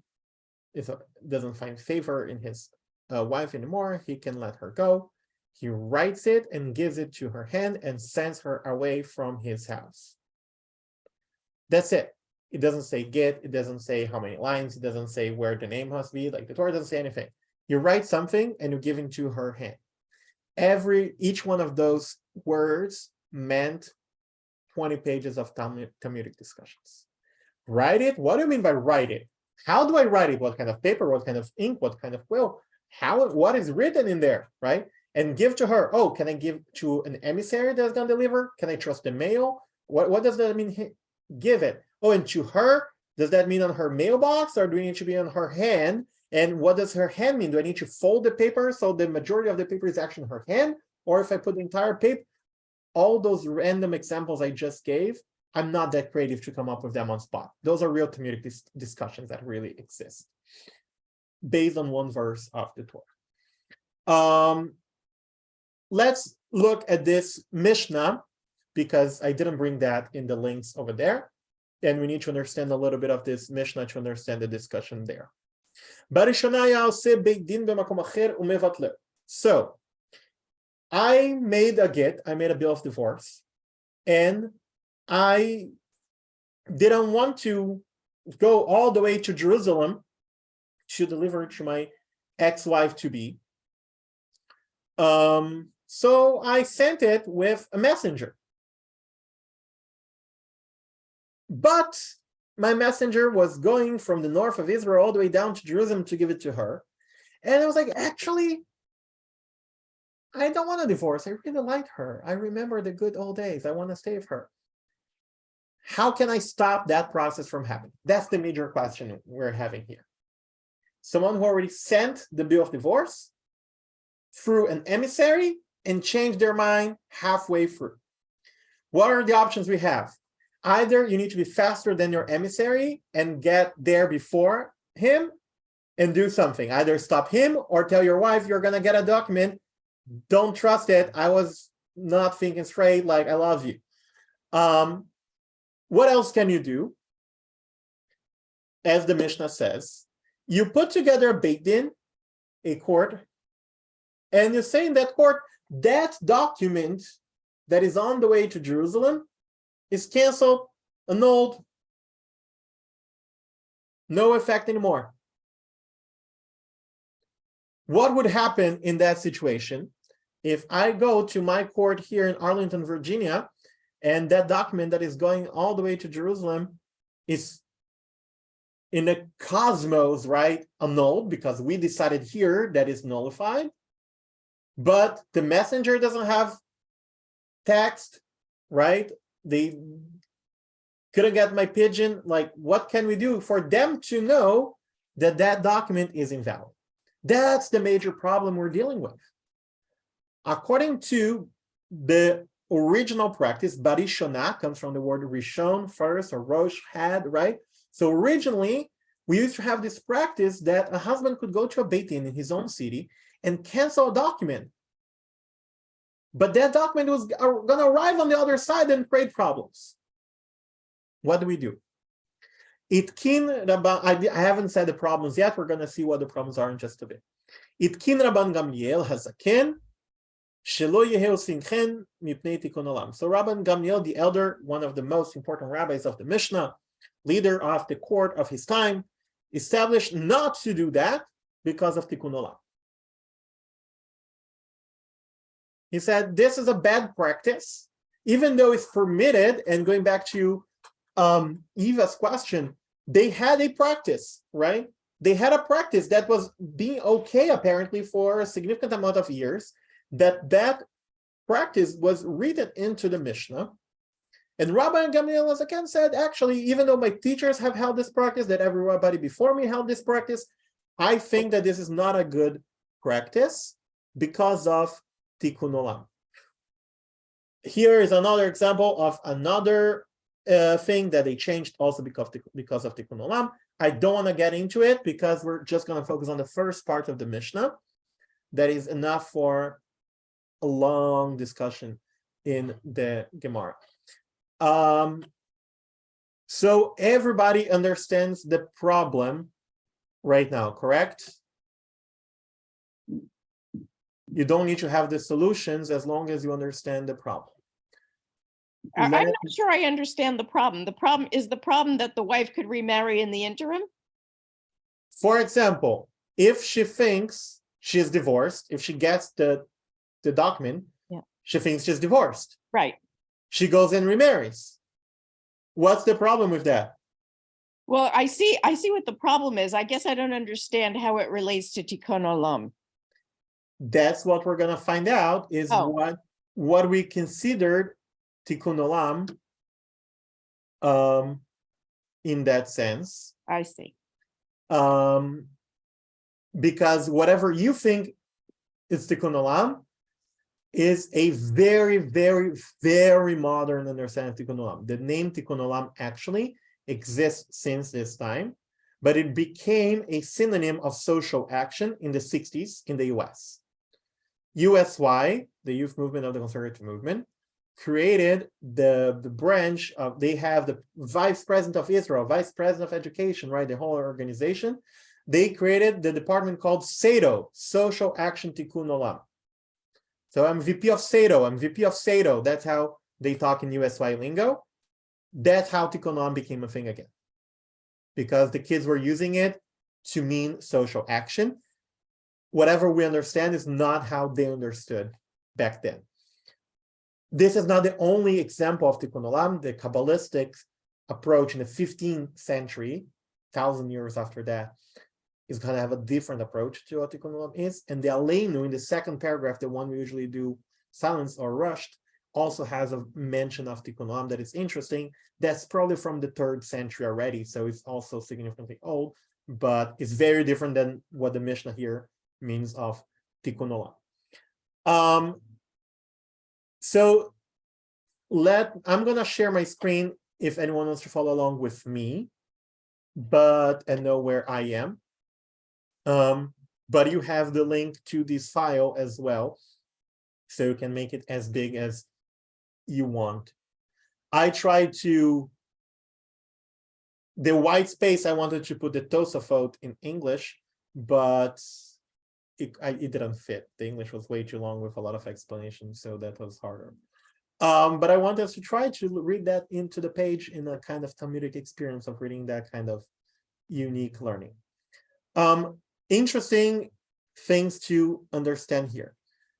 doesn't find favor in his wife anymore, he can let her go. He writes it and gives it to her hand and sends her away from his house. That's it. It doesn't say get, it doesn't say how many lines, it doesn't say where the name must be, like the Torah doesn't say anything. You write something and you give into her hand. Each one of those words meant 20 pages of Talmudic discussions. Write it. What do you mean by write it? How do I write it? What kind of paper? What kind of ink? What kind of quill? What is written in there, right? And give to her. Oh, can I give to an emissary that's going to deliver? Can I trust the mail? What does that mean? Give it. Oh, and to her, does that mean on her mailbox, or do we need to be on her hand? And what does her hand mean? Do I need to fold the paper so the majority of the paper is actually in her hand? Or if I put the entire paper, all those random examples I just gave, I'm not that creative to come up with them on spot. Those are real Talmudic discussions that really exist based on one verse of the Torah. Let's look at this Mishnah, because I didn't bring that in the links over there. And we need to understand a little bit of this Mishnah to understand the discussion there. So I made a get, I made a bill of divorce, and I didn't want to go all the way to Jerusalem to deliver it to my ex-wife to be. So I sent it with a messenger. But my messenger was going from the north of Israel all the way down to Jerusalem to give it to her. And I was like, actually, I don't want a divorce. I really like her. I remember the good old days. I want to stay with her. How can I stop that process from happening? That's the major question we're having here. Someone who already sent the bill of divorce through an emissary and changed their mind halfway through. What are the options we have? Either you need to be faster than your emissary and get there before him and do something. Either stop him or tell your wife you're going to get a document. Don't trust it. I was not thinking straight, like I love you. What else can you do? As the Mishnah says, you put together a Beit Din, a court, and you say in that court, that document that is on the way to Jerusalem is canceled, annulled, no effect anymore. What would happen in that situation if I go to my court here in Arlington, Virginia, and that document that is going all the way to Jerusalem is in the cosmos, right, annulled, because we decided here that is nullified, but the messenger doesn't have text, right? They couldn't get my pigeon. Like, what can we do for them to know that that document is invalid? That's the major problem we're dealing with. According to the original practice, barishona comes from the word rishon, first, or rosh, head, right? So originally, we used to have this practice that a husband could go to a Beit Din in his own city and cancel a document. But that document was going to arrive on the other side and create problems. What do we do? Itkin Rabban, I haven't said the problems yet. We're going to see what the problems are in just a bit. Itkin Rabban Gamliel Hazaken, Shelo Yeheu Sinchen Mipnei Tikkun Olam. So Rabban Gamliel, the elder, one of the most important rabbis of the Mishnah, leader of the court of his time, established not to do that because of Tikkun Olam. He said, this is a bad practice, even though it's permitted. And going back to Eva's question, they had a practice, right? They had a practice that was being okay, apparently, for a significant amount of years, that practice was written into the Mishnah. And Rabbi Gamliel Hazaken said, actually, even though my teachers have held this practice, that everybody before me held this practice, I think that this is not a good practice because of Tikkun Olam. Here is another example of another thing that they changed also because of Tikkun Olam. I don't want to get into it because we're just going to focus on the first part of the Mishnah. That is enough for a long discussion in the Gemara. So everybody understands the problem right now, correct? You don't need to have the solutions as long as you understand the problem. I'm not sure I understand the problem. The problem is the problem that the wife could remarry in the interim? For example, if she thinks she is divorced. If she gets the document, Yeah. she thinks she's divorced. Right. She goes and remarries. What's the problem with that? Well, I see what the problem is. I guess I don't understand how it relates to Tikkun Olam. That's what we're gonna find out is Oh. what we considered Tikkun Olam in that sense. I see. Because whatever you think is Tikkun Olam is a very, very, very modern understanding of Tikkun Olam. The name Tikkun Olam actually exists since this time, but it became a synonym of social action in the 60s in the US. USY, the Youth Movement of the Conservative Movement, created the branch of, they have the Vice President of Israel, Vice President of Education, right? The whole organization. They created the department called SADO, Social Action Tikkun Olam. So I'm VP of SADO, I'm VP of SADO. That's how they talk in USY lingo. That's how Tikkun Olam became a thing again. Because the kids were using it to mean social action. Whatever we understand is not how they understood back then. This is not the only example of Tikkun Olam. The Kabbalistic approach in the 15th century, 1,000 years after that, is going to have a different approach to what Tikkun Olam is. And the Aleinu in the second paragraph, the one we usually do silenced or rushed, also has a mention of Tikkun Olam that is interesting. That's probably from the 3rd century already, so it's also significantly old, but it's very different than what the Mishnah here means of Tikkun Olam. So I'm gonna share my screen if anyone wants to follow along with me, and know where I am. But you have the link to this file as well, so you can make it as big as you want. I tried to, the white space, I wanted to put the Tosafot in English, but it didn't fit. The English was way too long with a lot of explanations, so that was harder. But I want us to try to read that into the page in a kind of Talmudic experience of reading that kind of unique learning. Interesting things to understand here.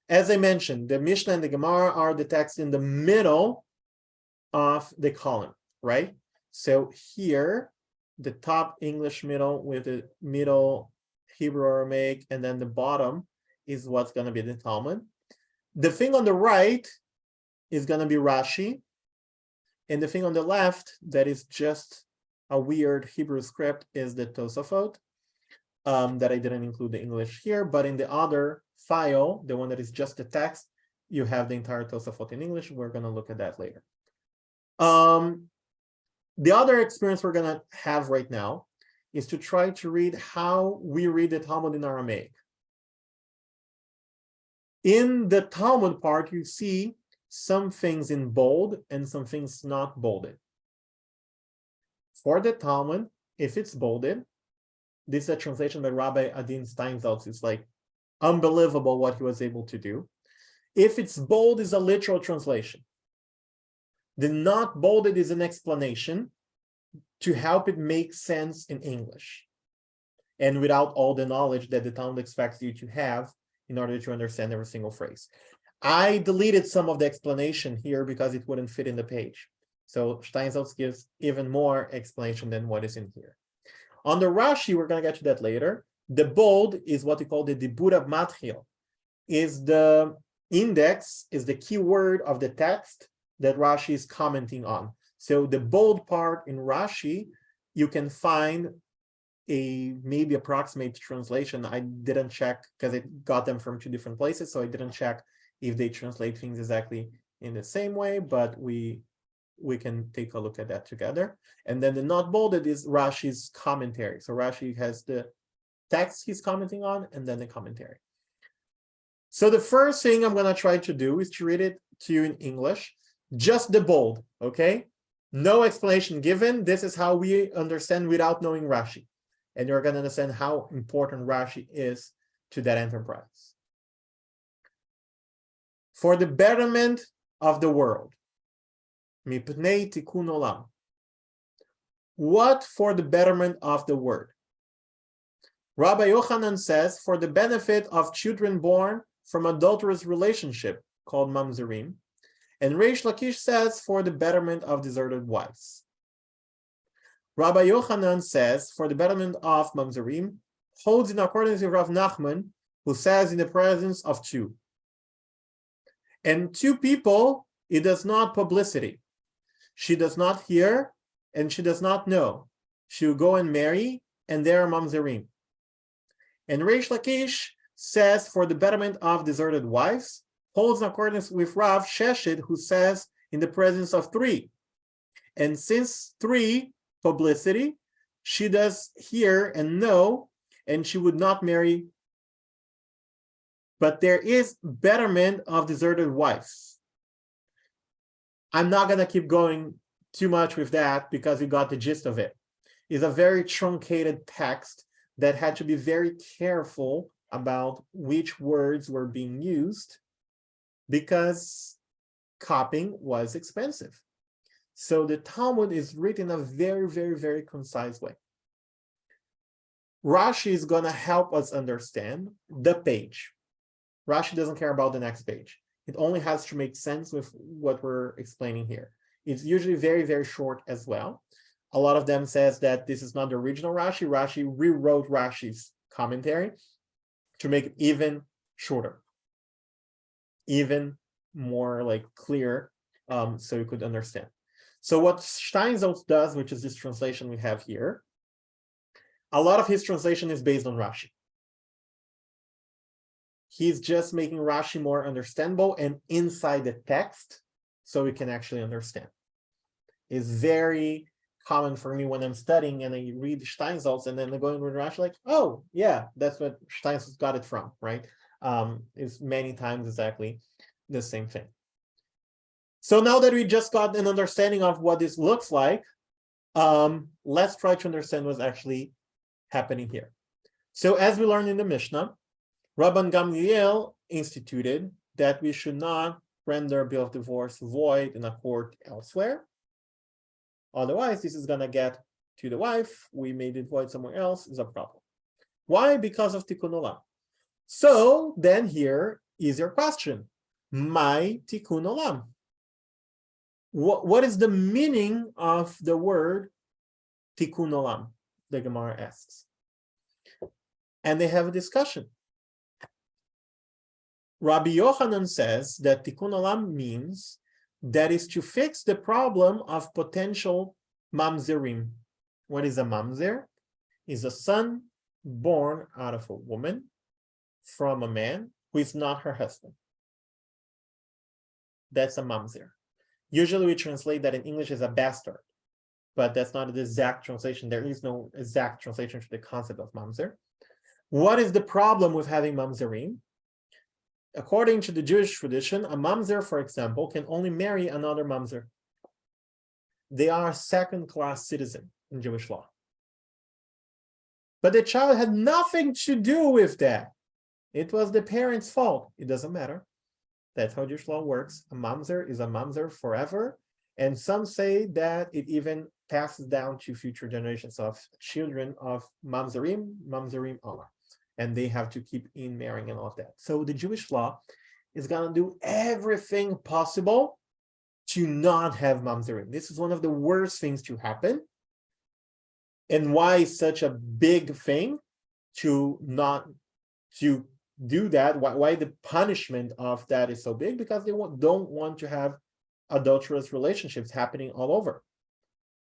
As I mentioned, the Mishnah and the Gemara are the text in the middle of the column, right? So here, the top English middle with the middle Hebrew Aramaic, and then the bottom is what's going to be the Talmud. The thing on the right is going to be Rashi, and the thing on the left that is just a weird Hebrew script is the Tosafot, that I didn't include the English here, but in the other file, the one that is just the text, you have the entire Tosafot in English. We're going to look at that later. The other experience we're going to have right now is to try to read how we read the Talmud in Aramaic. In the Talmud part, you see some things in bold and some things not bolded. For the Talmud, if it's bolded, this is a translation by Rabbi Adin Steinsaltz. It's like unbelievable what he was able to do. If it's bold, is a literal translation. The not bolded is an explanation to help it make sense in English, and without all the knowledge that the Talmud expects you to have in order to understand every single phrase. I deleted some of the explanation here because it wouldn't fit in the page. So Steinsaltz gives even more explanation than what is in here. On the Rashi, we're going to get to that later. The bold is what we call the Dibura Matchil, is the index, is the key word of the text that Rashi is commenting on. So the bold part in Rashi, you can find a maybe approximate translation. I didn't check because it got them from 2 different places, so I didn't check if they translate things exactly in the same way, but we can take a look at that together. And then the not bolded is Rashi's commentary. So Rashi has the text he's commenting on and then the commentary. So the first thing I'm going to try to do is to read it to you in English, just the bold, okay? No explanation given. This is how we understand without knowing Rashi. And you're going to understand how important Rashi is to that enterprise. For the betterment of the world. Mipnei Tikkun Olam. What for the betterment of the world? Rabbi Yochanan says, for the benefit of children born from adulterous relationship, called mamzerim. And Reish Lakish says, for the betterment of deserted wives. Rabbi Yochanan says, for the betterment of mamzerim, holds in accordance with Rav Nachman, who says in the presence of two. And two people, it does not publicity. She does not hear, and she does not know. She will go and marry, and they are mamzerim. And Reish Lakish says, for the betterment of deserted wives, holds in accordance with Rav Sheshit, who says, in the presence of three. And since three, publicity, she does hear and know, and she would not marry. But there is betterment of deserted wives. I'm not going to keep going too much with that because you got the gist of it. It's a very truncated text that had to be very careful about which words were being used because copying was expensive. So the Talmud is written in a very, very, very concise way. Rashi is going to help us understand the page. Rashi doesn't care about the next page. It only has to make sense with what we're explaining here. It's usually very, very short as well. A lot of them says that this is not the original Rashi. Rashi rewrote Rashi's commentary to make it even shorter, even more like clear, so you could understand. So what Steinsaltz does, which is this translation we have here, a lot of his translation is based on Rashi. He's just making Rashi more understandable and inside the text so we can actually understand. It's very common for me when I'm studying and I read Steinsaltz and then I go and read Rashi like, oh, yeah, that's what Steinsaltz got it from, right? It's many times exactly the same thing. So now that we just got an understanding of what this looks like, let's try to understand what's actually happening here. So as we learned in the Mishnah, Rabban Gamliel instituted that we should not render a bill of divorce void in a court elsewhere. Otherwise, this is going to get to the wife. We made it void somewhere else is a problem. Why? Because of Tikkun Olam. So then here is your question. My Tikkun Olam. What is the meaning of the word Tikkun Olam? The Gemara asks. And they have a discussion. Rabbi Yochanan says that Tikkun Olam means that is to fix the problem of potential mamzerim. What is a mamzer? Is a son born out of a woman from a man who is not her husband. That's a mamzer. Usually we translate that in English as a bastard, but that's not the exact translation. There is no exact translation to the concept of mamzer. What is the problem with having mamzerim? According to the Jewish tradition, a mamzer, for example, can only marry another mamzer. They are a second-class citizen in Jewish law. But the child had nothing to do with that. It was the parents' fault. It doesn't matter. That's how Jewish law works. A mamzer is a mamzer forever. And some say that it even passes down to future generations of children of mamzerim are. And they have to keep in marrying and all of that. So the Jewish law is going to do everything possible to not have mamzerim. This is one of the worst things to happen. And why is such a big thing to not to do that? Why the punishment of that is so big? Because they don't want to have adulterous relationships happening all over.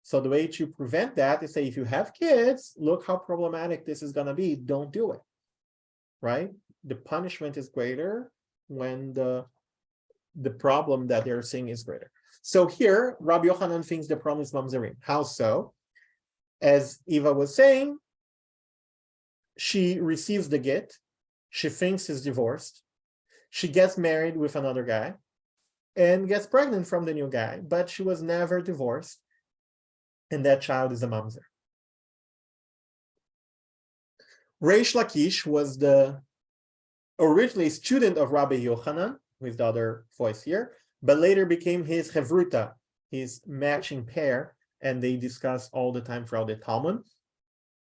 So the way to prevent that is say, if you have kids, look how problematic this is going to be. Don't do it. Right? The punishment is greater when the problem that they're seeing is greater. So here, Rabbi Yochanan thinks the problem is mamzerim. How so? As Eva was saying, she receives the get. She thinks he's divorced. She gets married with another guy and gets pregnant from the new guy, but she was never divorced. And that child is a mamzer. Reish Lakish was originally student of Rabbi Yochanan, with the other voice here, but later became his chevruta, his matching pair, and they discuss all the time throughout the Talmud.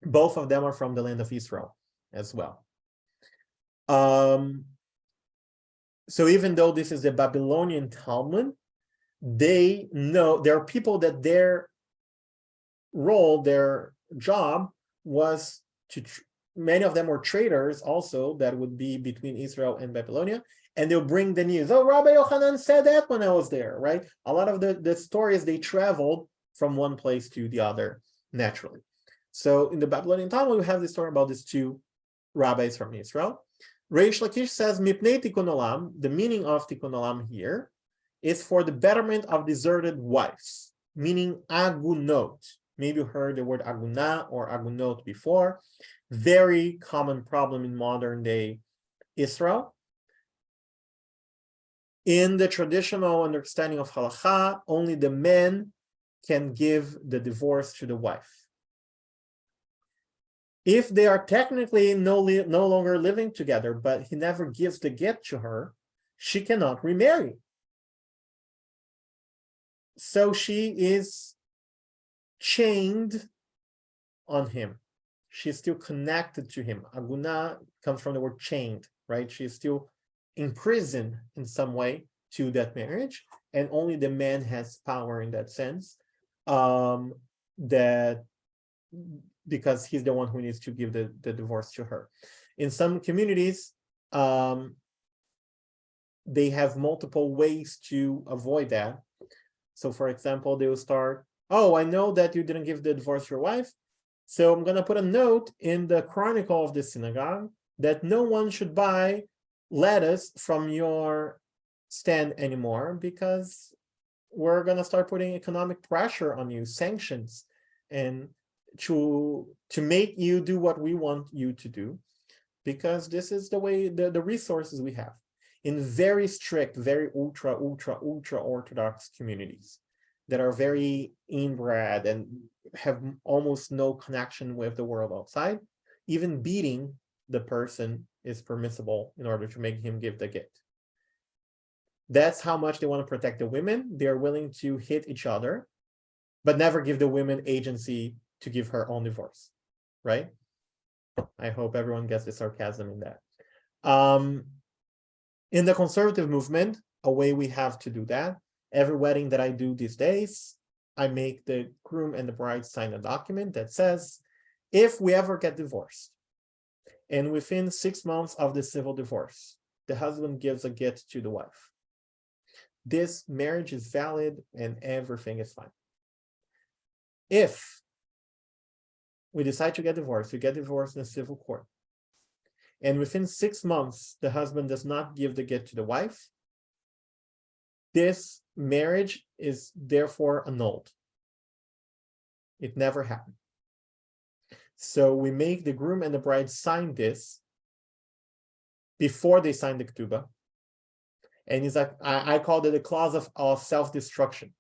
Both of them are from the land of Israel. as well. So even though this is the Babylonian Talmud, they know there are people that their role, their job was to, many of them were traders also, that would be between Israel and Babylonia, and they'll bring the news. Oh, Rabbi Yochanan said that when I was there, right? A lot of the stories, they traveled from one place to the other naturally. So in the Babylonian Talmud, we have this story about these two rabbis from Israel. Reish Lakish says, Mipnei Tikkun Olam, the meaning of Tikkun Olam here is for the betterment of deserted wives, meaning agunot. Maybe you heard the word aguna or agunot before. Very common problem in modern day Israel. In the traditional understanding of halakha, only the man can give the divorce to the wife. If they are technically no longer living together, but he never gives the get to her, she cannot remarry. So she is chained on him. She's still connected to him. Aguna comes from the word chained, right? She's still imprisoned in some way to that marriage, and only the man has power in that sense, that because he's the one who needs to give the divorce to her. In some communities, they have multiple ways to avoid that. So for example, they will start, oh, I know that you didn't give the divorce to your wife, so I'm going to put a note in the chronicle of the synagogue that no one should buy lettuce from your stand anymore, because we're going to start putting economic pressure on you, sanctions, and to make you do what we want you to do, because this is the way, the resources we have. In very strict, very ultra Orthodox communities that are very inbred and have almost no connection with the world outside, even beating the person is permissible in order to make him give the get. That's how much they want to protect the women. They're willing to hit each other, but never give the women agency to give her own divorce, right? I hope everyone gets the sarcasm in that. In the conservative movement, a way we have to do that, every wedding that I do these days, I make the groom and the bride sign a document that says, if we ever get divorced, and within 6 months of the civil divorce, the husband gives a get to the wife, this marriage is valid and everything is fine. If we decide to get divorced, we get divorced in a civil court, and within 6 months, the husband does not give the get to the wife, this marriage is therefore annulled. It never happened. So we make the groom and the bride sign this before they sign the ketubah. And it's like, I called it a clause of self-destruction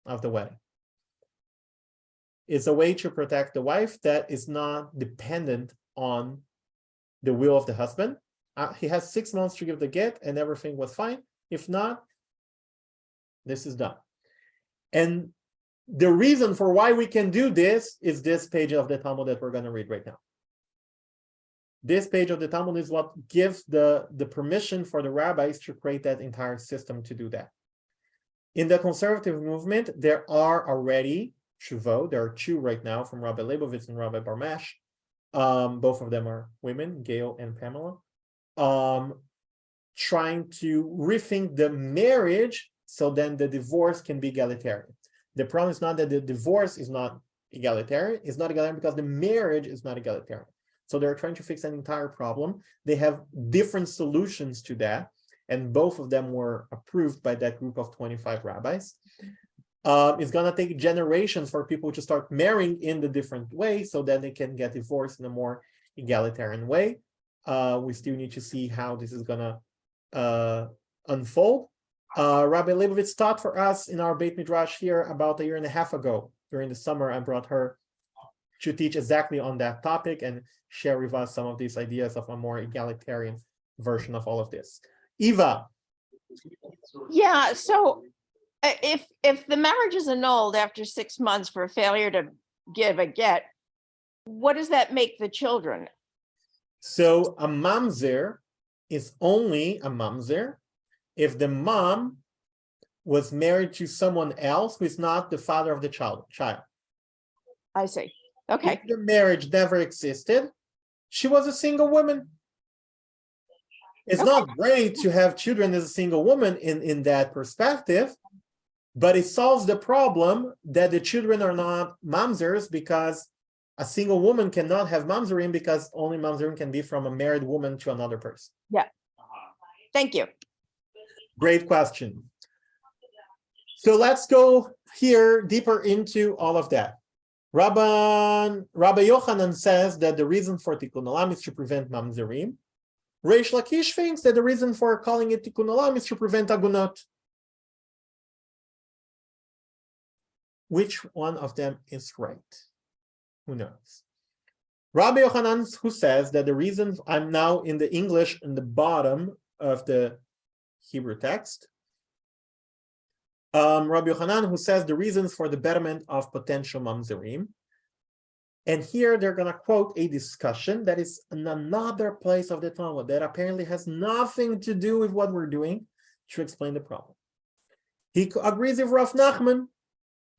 of the wedding. It's a way to protect the wife that is not dependent on the will of the husband. He has 6 months to give the get and everything was fine. If not, this is done. And the reason for why we can do this is this page of the Talmud that we're going to read right now. This page of the Talmud is what gives the permission for the rabbis to create that entire system to do that. In the conservative movement, there are already shuvot. There are 2 right now from Rabbi Leibovitz and Rabbi Barmesh. Both of them are women, Gail and Pamela, trying to rethink the marriage so then the divorce can be egalitarian. The problem is not that the divorce is not egalitarian. It's not egalitarian because the marriage is not egalitarian. So they're trying to fix an entire problem. They have different solutions to that, and both of them were approved by that group of 25 rabbis. It's going to take generations for people to start marrying in the different way so that they can get divorced in a more egalitarian way. We still need to see how this is going to unfold. Rabbi Leibovitz taught for us in our Beit Midrash here about 1.5 years ago. During the summer, I brought her to teach exactly on that topic and share with us some of these ideas of a more egalitarian version of all of this. Eva. Yeah, so if the marriage is annulled after 6 months for failure to give a get, what does that make the children? So a mamzer is only a mamzer if the mom was married to someone else who is not the father of the child. I see. Okay. If the marriage never existed, she was a single woman. It's Okay. not great to have children as a single woman in that perspective, but it solves the problem that the children are not mamzers because a single woman cannot have mamzerim because only mamzerim can be from a married woman to another person. Yeah. Thank you. Great question. So let's go here deeper into all of that. Rabbi Yochanan says that the reason for Tikkun Olam is to prevent mamzerim. Reish Lakish thinks that the reason for calling it Tikkun Olam is to prevent agunot. Which one of them is right? Who knows? Rabbi Yochanan, who says that the reason, I'm now in the English in the bottom of the Hebrew text. Rabbi Yochanan, who says the reasons for the betterment of potential mamzerim. And here they're going to quote a discussion that is in another place of the Talmud that apparently has nothing to do with what we're doing to explain the problem. He agrees with Rav Nachman.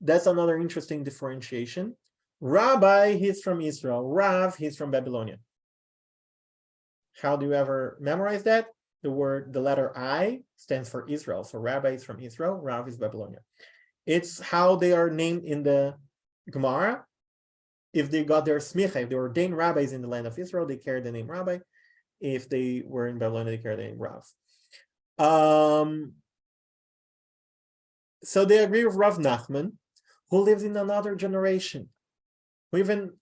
That's another interesting differentiation. Rabbi, he's from Israel. Rav, he's from Babylonia. How do you ever memorize that? The letter I stands for Israel. So Rabbi is from Israel, Rav is Babylonia. It's how they are named in the Gemara. If they got their smicha, if they were ordained rabbis in the land of Israel, they carried the name Rabbi. If they were in Babylonia, they carried the name Rav. So they agree with Rav Nachman, who lives in another generation, who even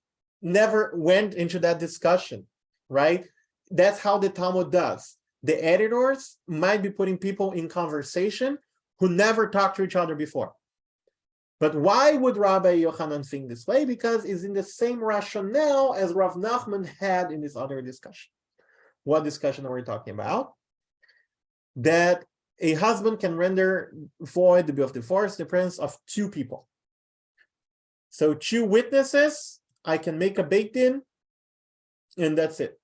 never went into that discussion, right? That's how the Talmud does. The editors might be putting people in conversation who never talked to each other before. But why would Rabbi Yochanan think this way? Because it's in the same rationale as Rav Nachman had in this other discussion. What discussion are we talking about? That a husband can render void the bill of divorce in the presence of two people. So 2 witnesses, I can make a beit din, and that's it.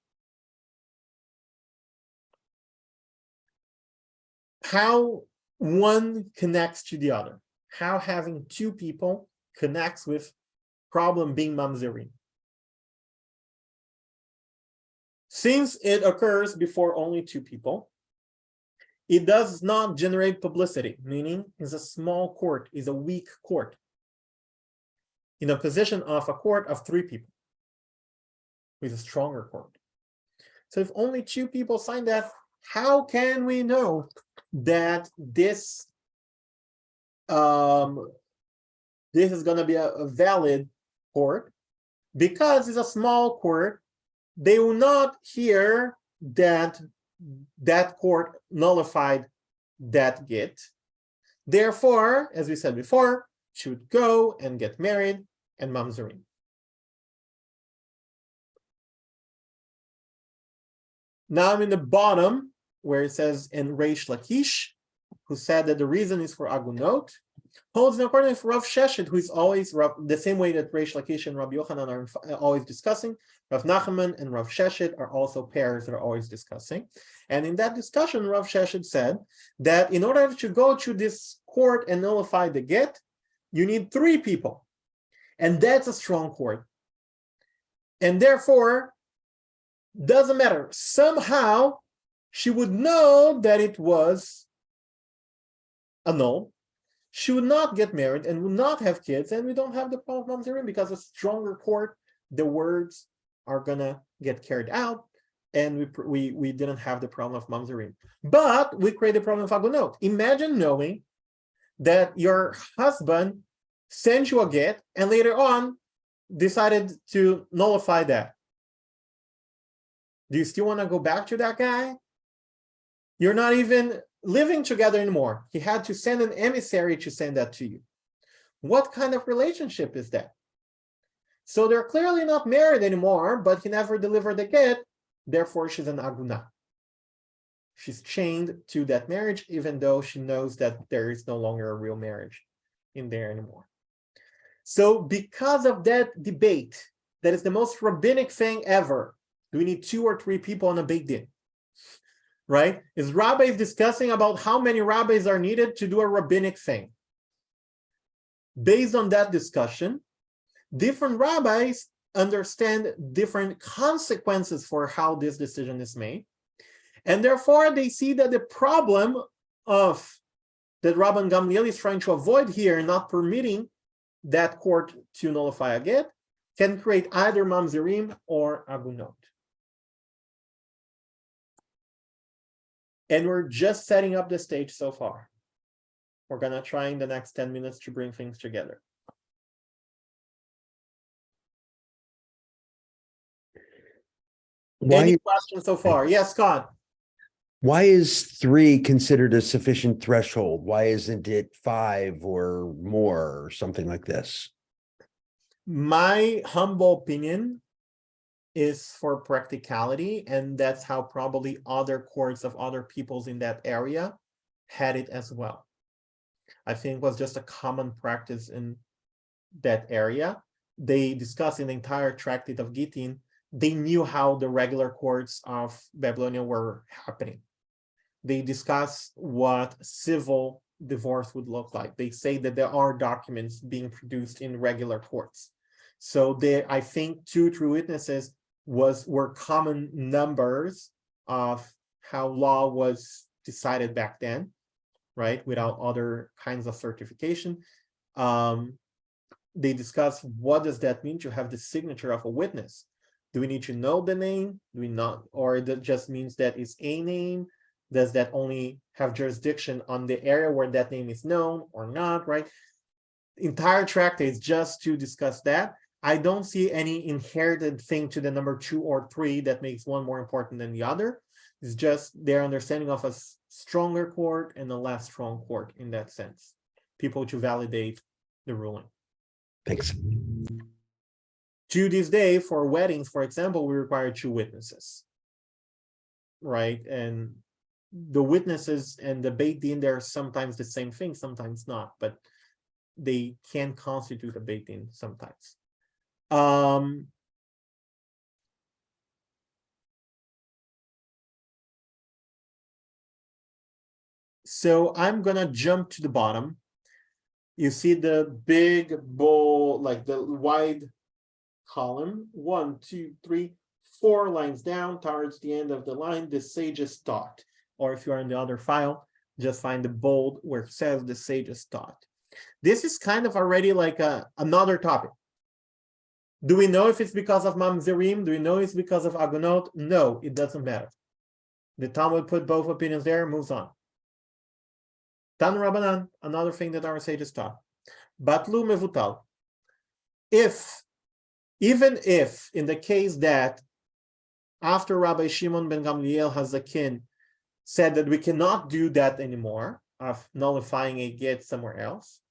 How one connects to the other. How having 2 people connects with problem being mamzerim. Since it occurs before only 2 people, it does not generate publicity, meaning it's a small court, is a weak court, in a position of a court of 3 people, with a stronger court. So if only 2 people sign that, how can we know that this is going to be a valid court? Because it's a small court, they will not hear that that court nullified that get. Therefore, as we said before, should go and get married and mamzerim. Now I'm in the bottom where it says, and Reish Lakish, who said that the reason is for agunot, holds in accordance with Rav Sheshet, who is always the same way that Reish Lakish and Rabbi Yochanan are always discussing. Rav Nachman and Rav Sheshet are also pairs that are always discussing. And in that discussion, Rav Sheshet said that in order to go to this court and nullify the get, you need 3 people. And that's a strong court. And therefore, doesn't matter. Somehow, she would know that it was annulled. She would not get married and would not have kids, and we don't have the problem of mamzerim because a stronger court, the words are gonna get carried out, and we didn't have the problem of mamzerim. But we create the problem of agunot. Imagine knowing that your husband sent you a get and later on decided to nullify that. Do you still want to go back to that guy? You're not even living together anymore. He had to send an emissary to send that to you. What kind of relationship is that? So they're clearly not married anymore, but he never delivered the get. Therefore, she's an aguna. She's chained to that marriage, even though she knows that there is no longer a real marriage in there anymore. So because of that debate, that is the most rabbinic thing ever, Do we need 2 or 3 people on a Beit Din? Right? Is rabbis discussing about how many rabbis are needed to do a rabbinic thing? Based on that discussion, different rabbis understand different consequences for how this decision is made. And therefore, they see that the problem of that Rabban Gamliel is trying to avoid here, not permitting that court to nullify a get, can create either mamzerim or agunot. And we're just setting up the stage so far. We're gonna try in the next 10 minutes to bring things together. Any questions so far? Yes, Scott. Why is 3 considered a sufficient threshold? Why isn't it 5 or more or something like this? My humble opinion is for practicality, and that's how probably other courts of other peoples in that area had it as well. I think it was just a common practice in that area. They discussed in the entire tractate of Gittin, they knew how the regular courts of Babylonia were happening. They discuss what civil divorce would look like. They say that there are documents being produced in regular courts. So I think 2 true witnesses were common numbers of how law was decided back then, right? Without other kinds of certification. They discuss what does that mean to have the signature of a witness. Do we need to know the name? Do we not? Or that just means that it's a name? Does that only have jurisdiction on the area where that name is known or not, right? Entire tractate is just to discuss that. I don't see any inherited thing to the number 2 or 3 that makes one more important than the other. It's just their understanding of a stronger court and a less strong court in that sense. People to validate the ruling. Thanks. To this day, for weddings, for example, we require 2 witnesses, right? And the witnesses and the Beit Din, they're sometimes the same thing, sometimes not, but they can constitute a Beit Din sometimes. So I'm gonna jump to the bottom. You see the big bowl, like the wide column, 1, 2, 3, 4 lines down towards the end of the line, the sage's thought. Or if you're in the other file, just find the bold where it says the sage's thought. This is kind of already like another topic. Do we know if it's because of mamzerim? Do we know it's because of agunot? No, it doesn't matter. The Talmud put both opinions there, moves on. Tan Rabbanan, another thing that our sages taught. Batlu mevutal. Even if, in the case that after Rabbi Shimon ben Gamliel Hazakin said that we cannot do that anymore, of nullifying a get somewhere else,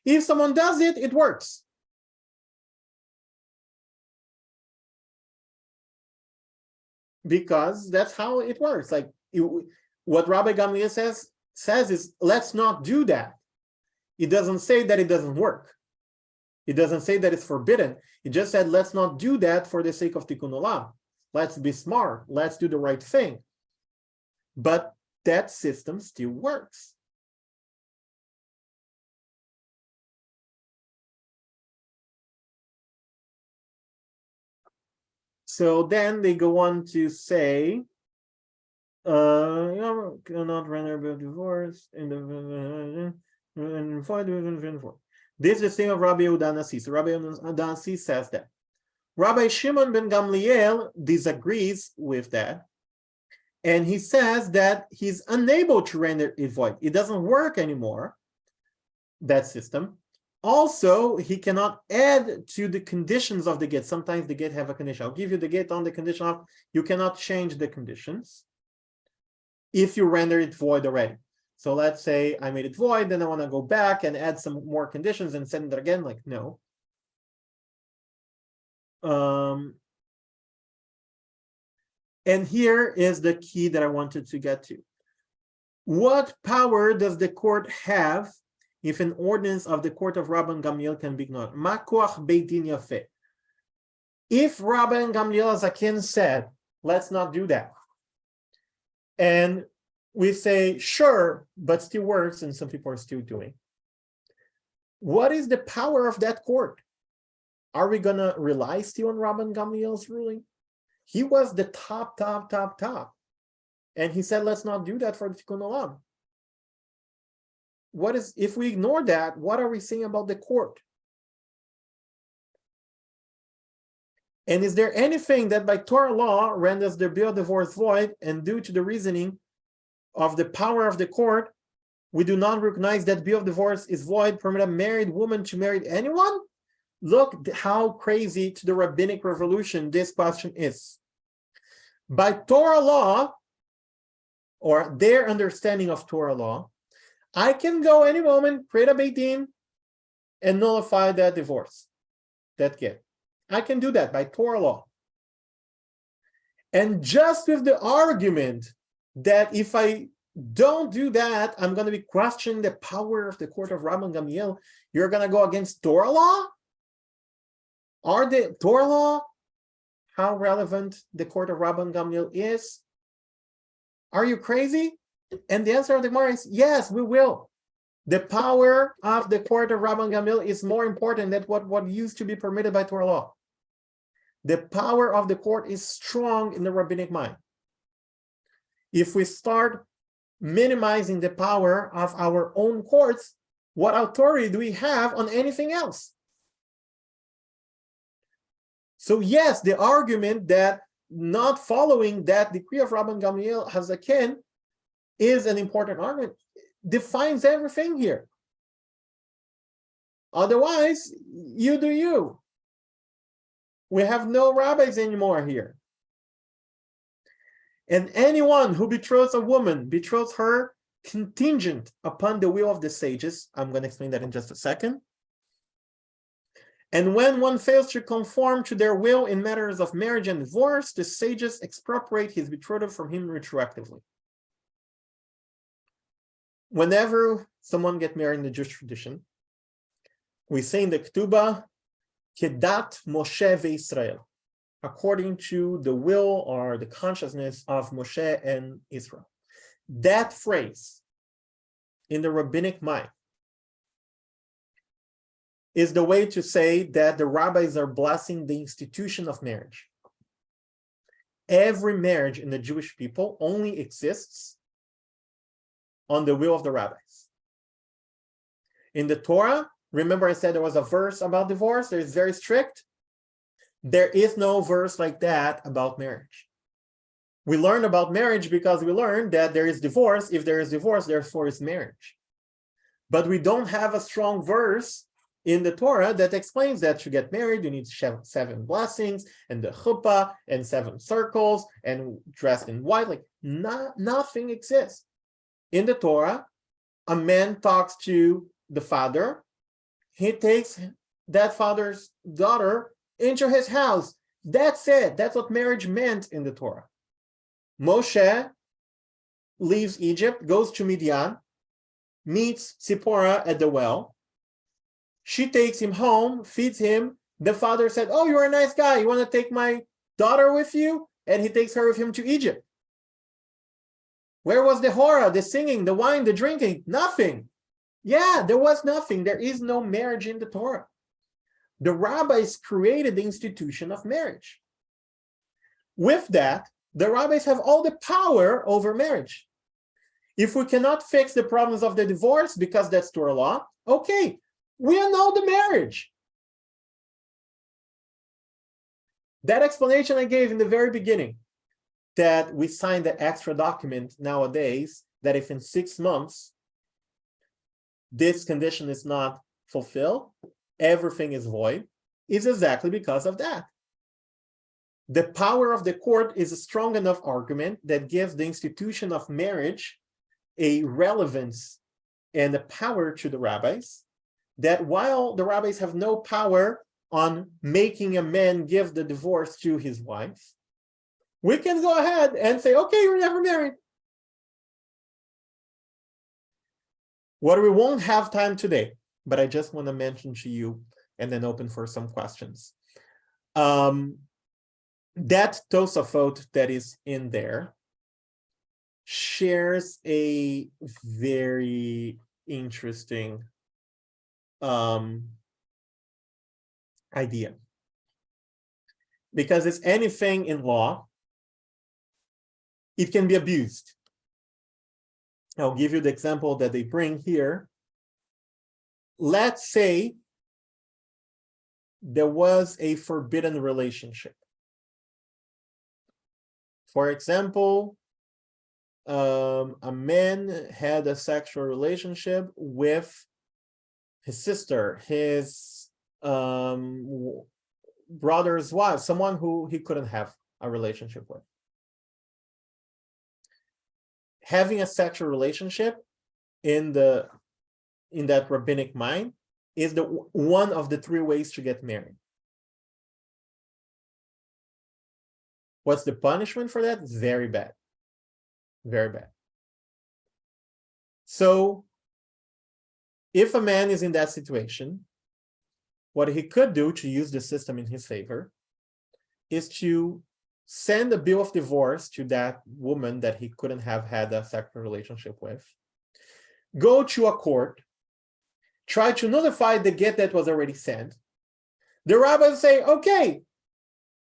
if someone does it, it works. Because that's how it works. Like what Rabbi Gamliel says is, let's not do that. It doesn't say that it doesn't work. It doesn't say that it's forbidden. It just said, let's not do that for the sake of Tikkun Olam. Let's be smart. Let's do the right thing. But that system still works. So then they go on to say, cannot render a divorce in the this is the thing of Rabbi Yehuda Nasi. So Rabbi Yehuda Nasi says that. Rabbi Shimon ben Gamliel disagrees with that. And he says that he's unable to render it void. It doesn't work anymore, that system. Also, he cannot add to the conditions of the get. Sometimes the get have a condition. I'll give you the get on the condition of you cannot change the conditions if you render it void already. So let's say I made it void, then I want to go back and add some more conditions and send it again. Like, no. And here is the key that I wanted to get to. What power does the court have if an ordinance of the court of Rabban Gamliel can be ignored? Ma koach beit din yafeh. If Rabban Gamliel Zaken said let's not do that. And we say, sure, but still works, and some people are still doing. What is the power of that court? Are we gonna rely still on Rabban Gamliel's ruling? He was the top. And he said, let's not do that for the Tikkun Olam. What is, if we ignore that, what are we saying about the court? And is there anything that by Torah law renders the bill of divorce void, and due to the reasoning of the power of the court, we do not recognize that bill of divorce is void, permit a married woman to marry anyone? Look how crazy to the rabbinic revolution this question is. By Torah law, or their understanding of Torah law, I can go any moment, create a Beit Din, and nullify that divorce, that get. I can do that by Torah law. And just with the argument that if I don't do that, I'm going to be questioning the power of the court of Rabban Gamliel, you're going to go against Torah law? Are the Torah law, how relevant the court of Rabban Gamliel is? Are you crazy? And the answer of the Gemara is yes, we will. The power of the court of Rabban Gamliel is more important than what used to be permitted by Torah law. The power of the court is strong in the rabbinic mind. If we start minimizing the power of our own courts, what authority do we have on anything else? So yes, the argument that not following that decree of Rabban Gamliel Hazaken is an important argument, defines everything here. Otherwise, you do you. We have no rabbis anymore here. And anyone who betroths a woman betroths her contingent upon the will of the sages. I'm going to explain that in just a second. And when one fails to conform to their will in matters of marriage and divorce, the sages expropriate his betrothed from him retroactively. Whenever someone gets married in the Jewish tradition, we say in the Ketubah, Kedat Moshe ve'Israel, according to the will or the consciousness of Moshe and Israel. That phrase in the rabbinic mind is the way to say that the rabbis are blessing the institution of marriage. Every marriage in the Jewish people only exists on the will of the rabbis. In the Torah, remember I said there was a verse about divorce, it's very strict. There is no verse like that about marriage. We learn about marriage because we learned that there is divorce. If there is divorce, therefore is marriage. But we don't have a strong verse in the Torah that explains that to get married, you need 7 blessings and the chuppah and 7 circles and dressed in white. Like nothing exists. In the Torah, a man talks to the father. He takes that father's daughter into his house. That's it. That's what marriage meant in the Torah. Moshe leaves Egypt, goes to Midian, meets Zipporah at the well. She takes him home, feeds him. The father said, oh, you're a nice guy. You want to take my daughter with you? And he takes her with him to Egypt. Where was the hora, the singing, the wine, the drinking? Nothing. Yeah, there was nothing. There is no marriage in the Torah. The rabbis created the institution of marriage. With that, the rabbis have all the power over marriage. If we cannot fix the problems of the divorce because that's Torah law, okay, we annul the marriage. That explanation I gave in the very beginning, that we sign the extra document nowadays, that if in 6 months this condition is not fulfilled, everything is void, is exactly because of that. The power of the court is a strong enough argument that gives the institution of marriage a relevance and a power to the rabbis, that while the rabbis have no power on making a man give the divorce to his wife, we can go ahead and say, okay, you're never married. What we won't have time today, but I just want to mention to you and then open for some questions. that Tosafot that is in there shares a very interesting idea, because it's anything in law, it can be abused. I'll give you the example that they bring here. Let's say there was a forbidden relationship. For example, a man had a sexual relationship with his sister, his brother's wife, someone who he couldn't have a relationship with. Having a sexual relationship in that rabbinic mind is one of the three ways to get married. What's the punishment for that? Very bad. Very bad. So if a man is in that situation, what he could do to use the system in his favor is to send a bill of divorce to that woman that he couldn't have had a sexual relationship with, go to a court, try to nullify the get that was already sent. The rabbi say, okay,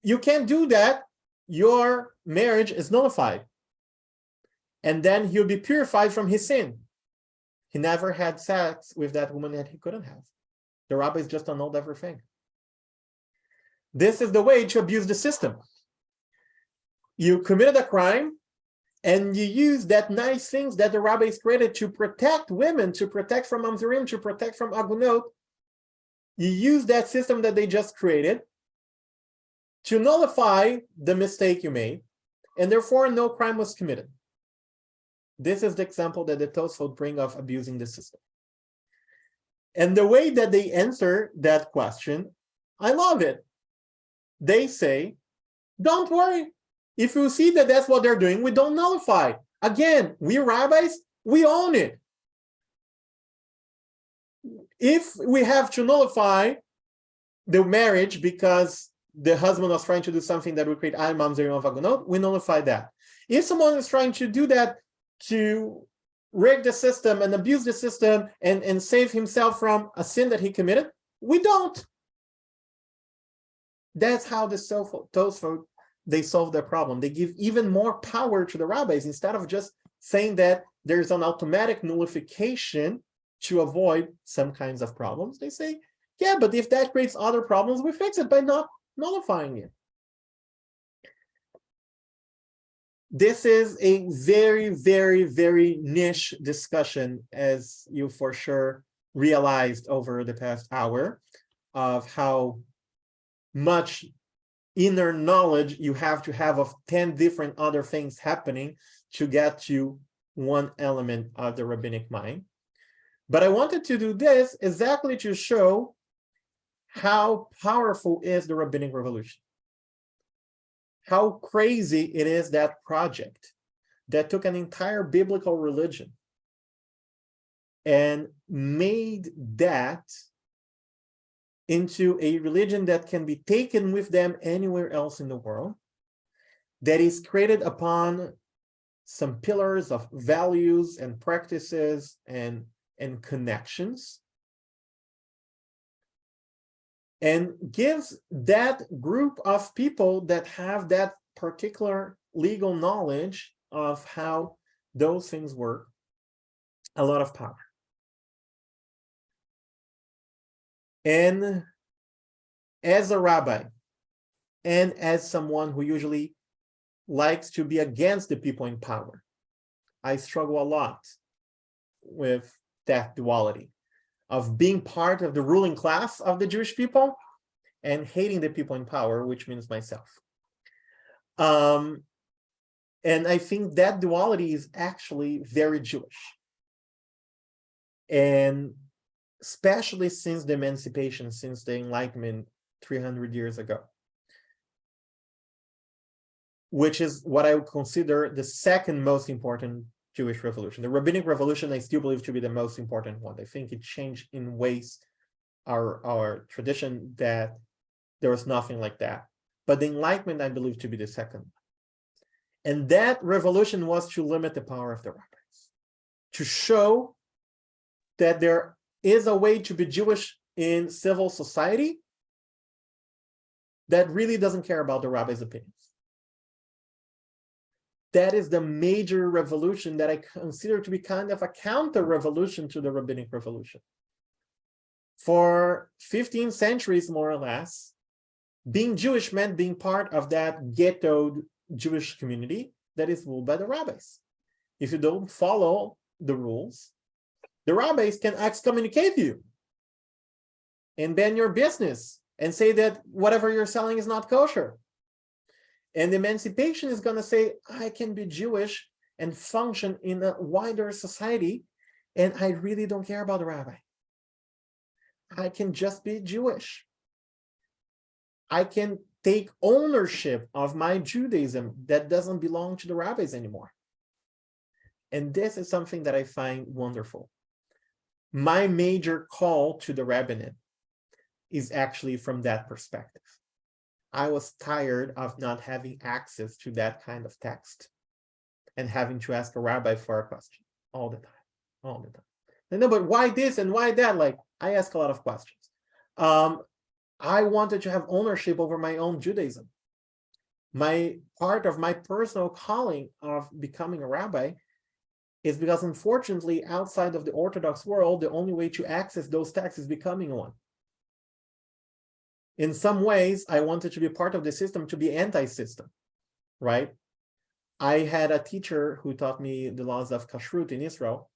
you can't do that. Your marriage is nullified. And then he'll be purified from his sin. He never had sex with that woman that he couldn't have. The rabbis just annulled everything. This is the way to abuse the system. You committed a crime, and you use that nice things that the rabbis created to protect women, to protect from mamzerim, to protect from agunot. You use that system that they just created to nullify the mistake you made, and therefore no crime was committed. This is the example that the Tosfot bring of abusing the system. And the way that they answer that question, I love it. They say, don't worry. If you see that that's what they're doing, we don't nullify. Again, we rabbis, we own it. If we have to nullify the marriage because the husband was trying to do something that would create ayim mamzerim of agunot, we nullify that. If someone is trying to do that to rig the system and abuse the system and save himself from a sin that he committed, we don't. That's how the Tosfot, they solve their problem. They give even more power to the rabbis instead of just saying that there's an automatic nullification to avoid some kinds of problems. They say, yeah, but if that creates other problems, we fix it by not nullifying it. This is a very, very, very niche discussion, as you for sure realized over the past hour, of how much inner knowledge you have to have of 10 different other things happening to get to one element of the rabbinic mind. But I wanted to do this exactly to show how powerful is the rabbinic revolution. How crazy it is, that project that took an entire biblical religion and made that into a religion that can be taken with them anywhere else in the world, that is created upon some pillars of values and practices and connections, and gives that group of people that have that particular legal knowledge of how those things work a lot of power. And as a rabbi, and as someone who usually likes to be against the people in power, I struggle a lot with that duality of being part of the ruling class of the Jewish people and hating the people in power, which means myself. And I think that duality is actually very Jewish. And especially since the emancipation, since the Enlightenment 300 years ago, which is what I would consider the second most important Jewish revolution. The Rabbinic Revolution, I still believe to be the most important one. I think it changed in ways our tradition that there was nothing like that. but the Enlightenment I believe to be the second one. And that revolution was to limit the power of the rabbis, to show that there is a way to be Jewish in civil society that really doesn't care about the rabbis' opinions. That is the major revolution that I consider to be kind of a counter-revolution to the rabbinic revolution. For 15 centuries, more or less, being Jewish meant being part of that ghettoed Jewish community that is ruled by the rabbis. If you don't follow the rules, the rabbis can excommunicate you and ban your business and say that whatever you're selling is not kosher. And emancipation is going to say, I can be Jewish and function in a wider society, and I really don't care about the rabbi. I can just be Jewish. I can take ownership of my Judaism that doesn't belong to the rabbis anymore. And this is something that I find wonderful. My major call to the rabbinate is actually from that perspective. I was tired of not having access to that kind of text and having to ask a rabbi for a question all the time. And no, but why this and why that? Like, I ask a lot of questions. I wanted to have ownership over my own Judaism. My part of my personal calling of becoming a rabbi is because, unfortunately, outside of the Orthodox world, the only way to access those texts is becoming one. In some ways, I wanted to be part of the system to be anti-system, right? I had a teacher who taught me the laws of kashrut in Israel.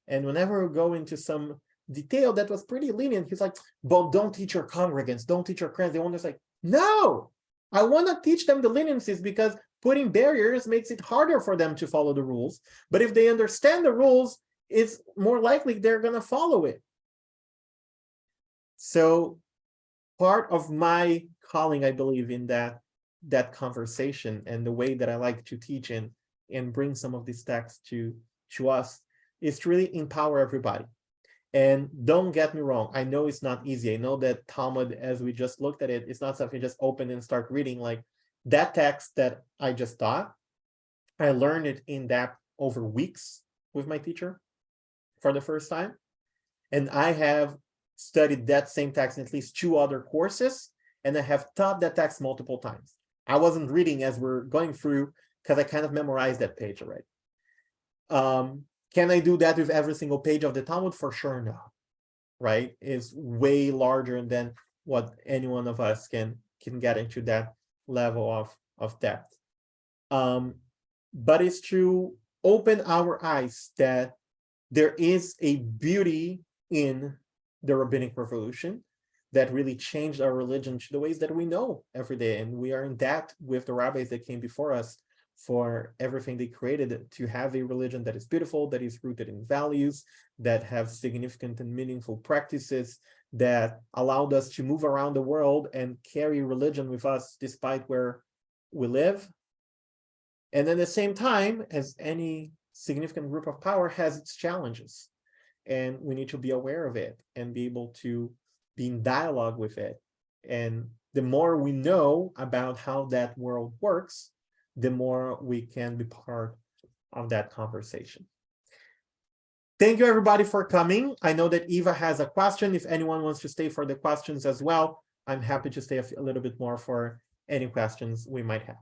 And whenever we go into some detail that was pretty lenient, he's like, but don't teach your congregants, don't teach your friends. They want to say, no, I want to teach them the leniencies because putting barriers makes it harder for them to follow the rules. But if they understand the rules, it's more likely they're going to follow it. So part of my calling, I believe, in that conversation and the way that I like to teach and bring some of these texts to us is to really empower everybody. And don't get me wrong, I know it's not easy. I know that Talmud, as we just looked at it, it's not something you just open and start reading. Like that text that I just taught, I learned it in depth over weeks with my teacher for the first time. And I have studied that same text in at least 2 other courses, and I have taught that text multiple times. I wasn't reading as we're going through because I kind of memorized that page already. Can I do that with every single page of the Talmud? For sure, no. Right? It's way larger than what any one of us can get into that level of depth. But it's to open our eyes that there is a beauty in the rabbinic revolution that really changed our religion to the ways that we know every day. And we are in debt with the rabbis that came before us for everything they created to have a religion that is beautiful, that is rooted in values, that have significant and meaningful practices, that allowed us to move around the world and carry religion with us despite where we live. And at the same time, as any significant group of power has its challenges, and we need to be aware of it and be able to be in dialogue with it. And the more we know about how that world works, the more we can be part of that conversation. Thank you, everybody, for coming. I know that Eva has a question. If anyone wants to stay for the questions as well, I'm happy to stay a little bit more for any questions we might have.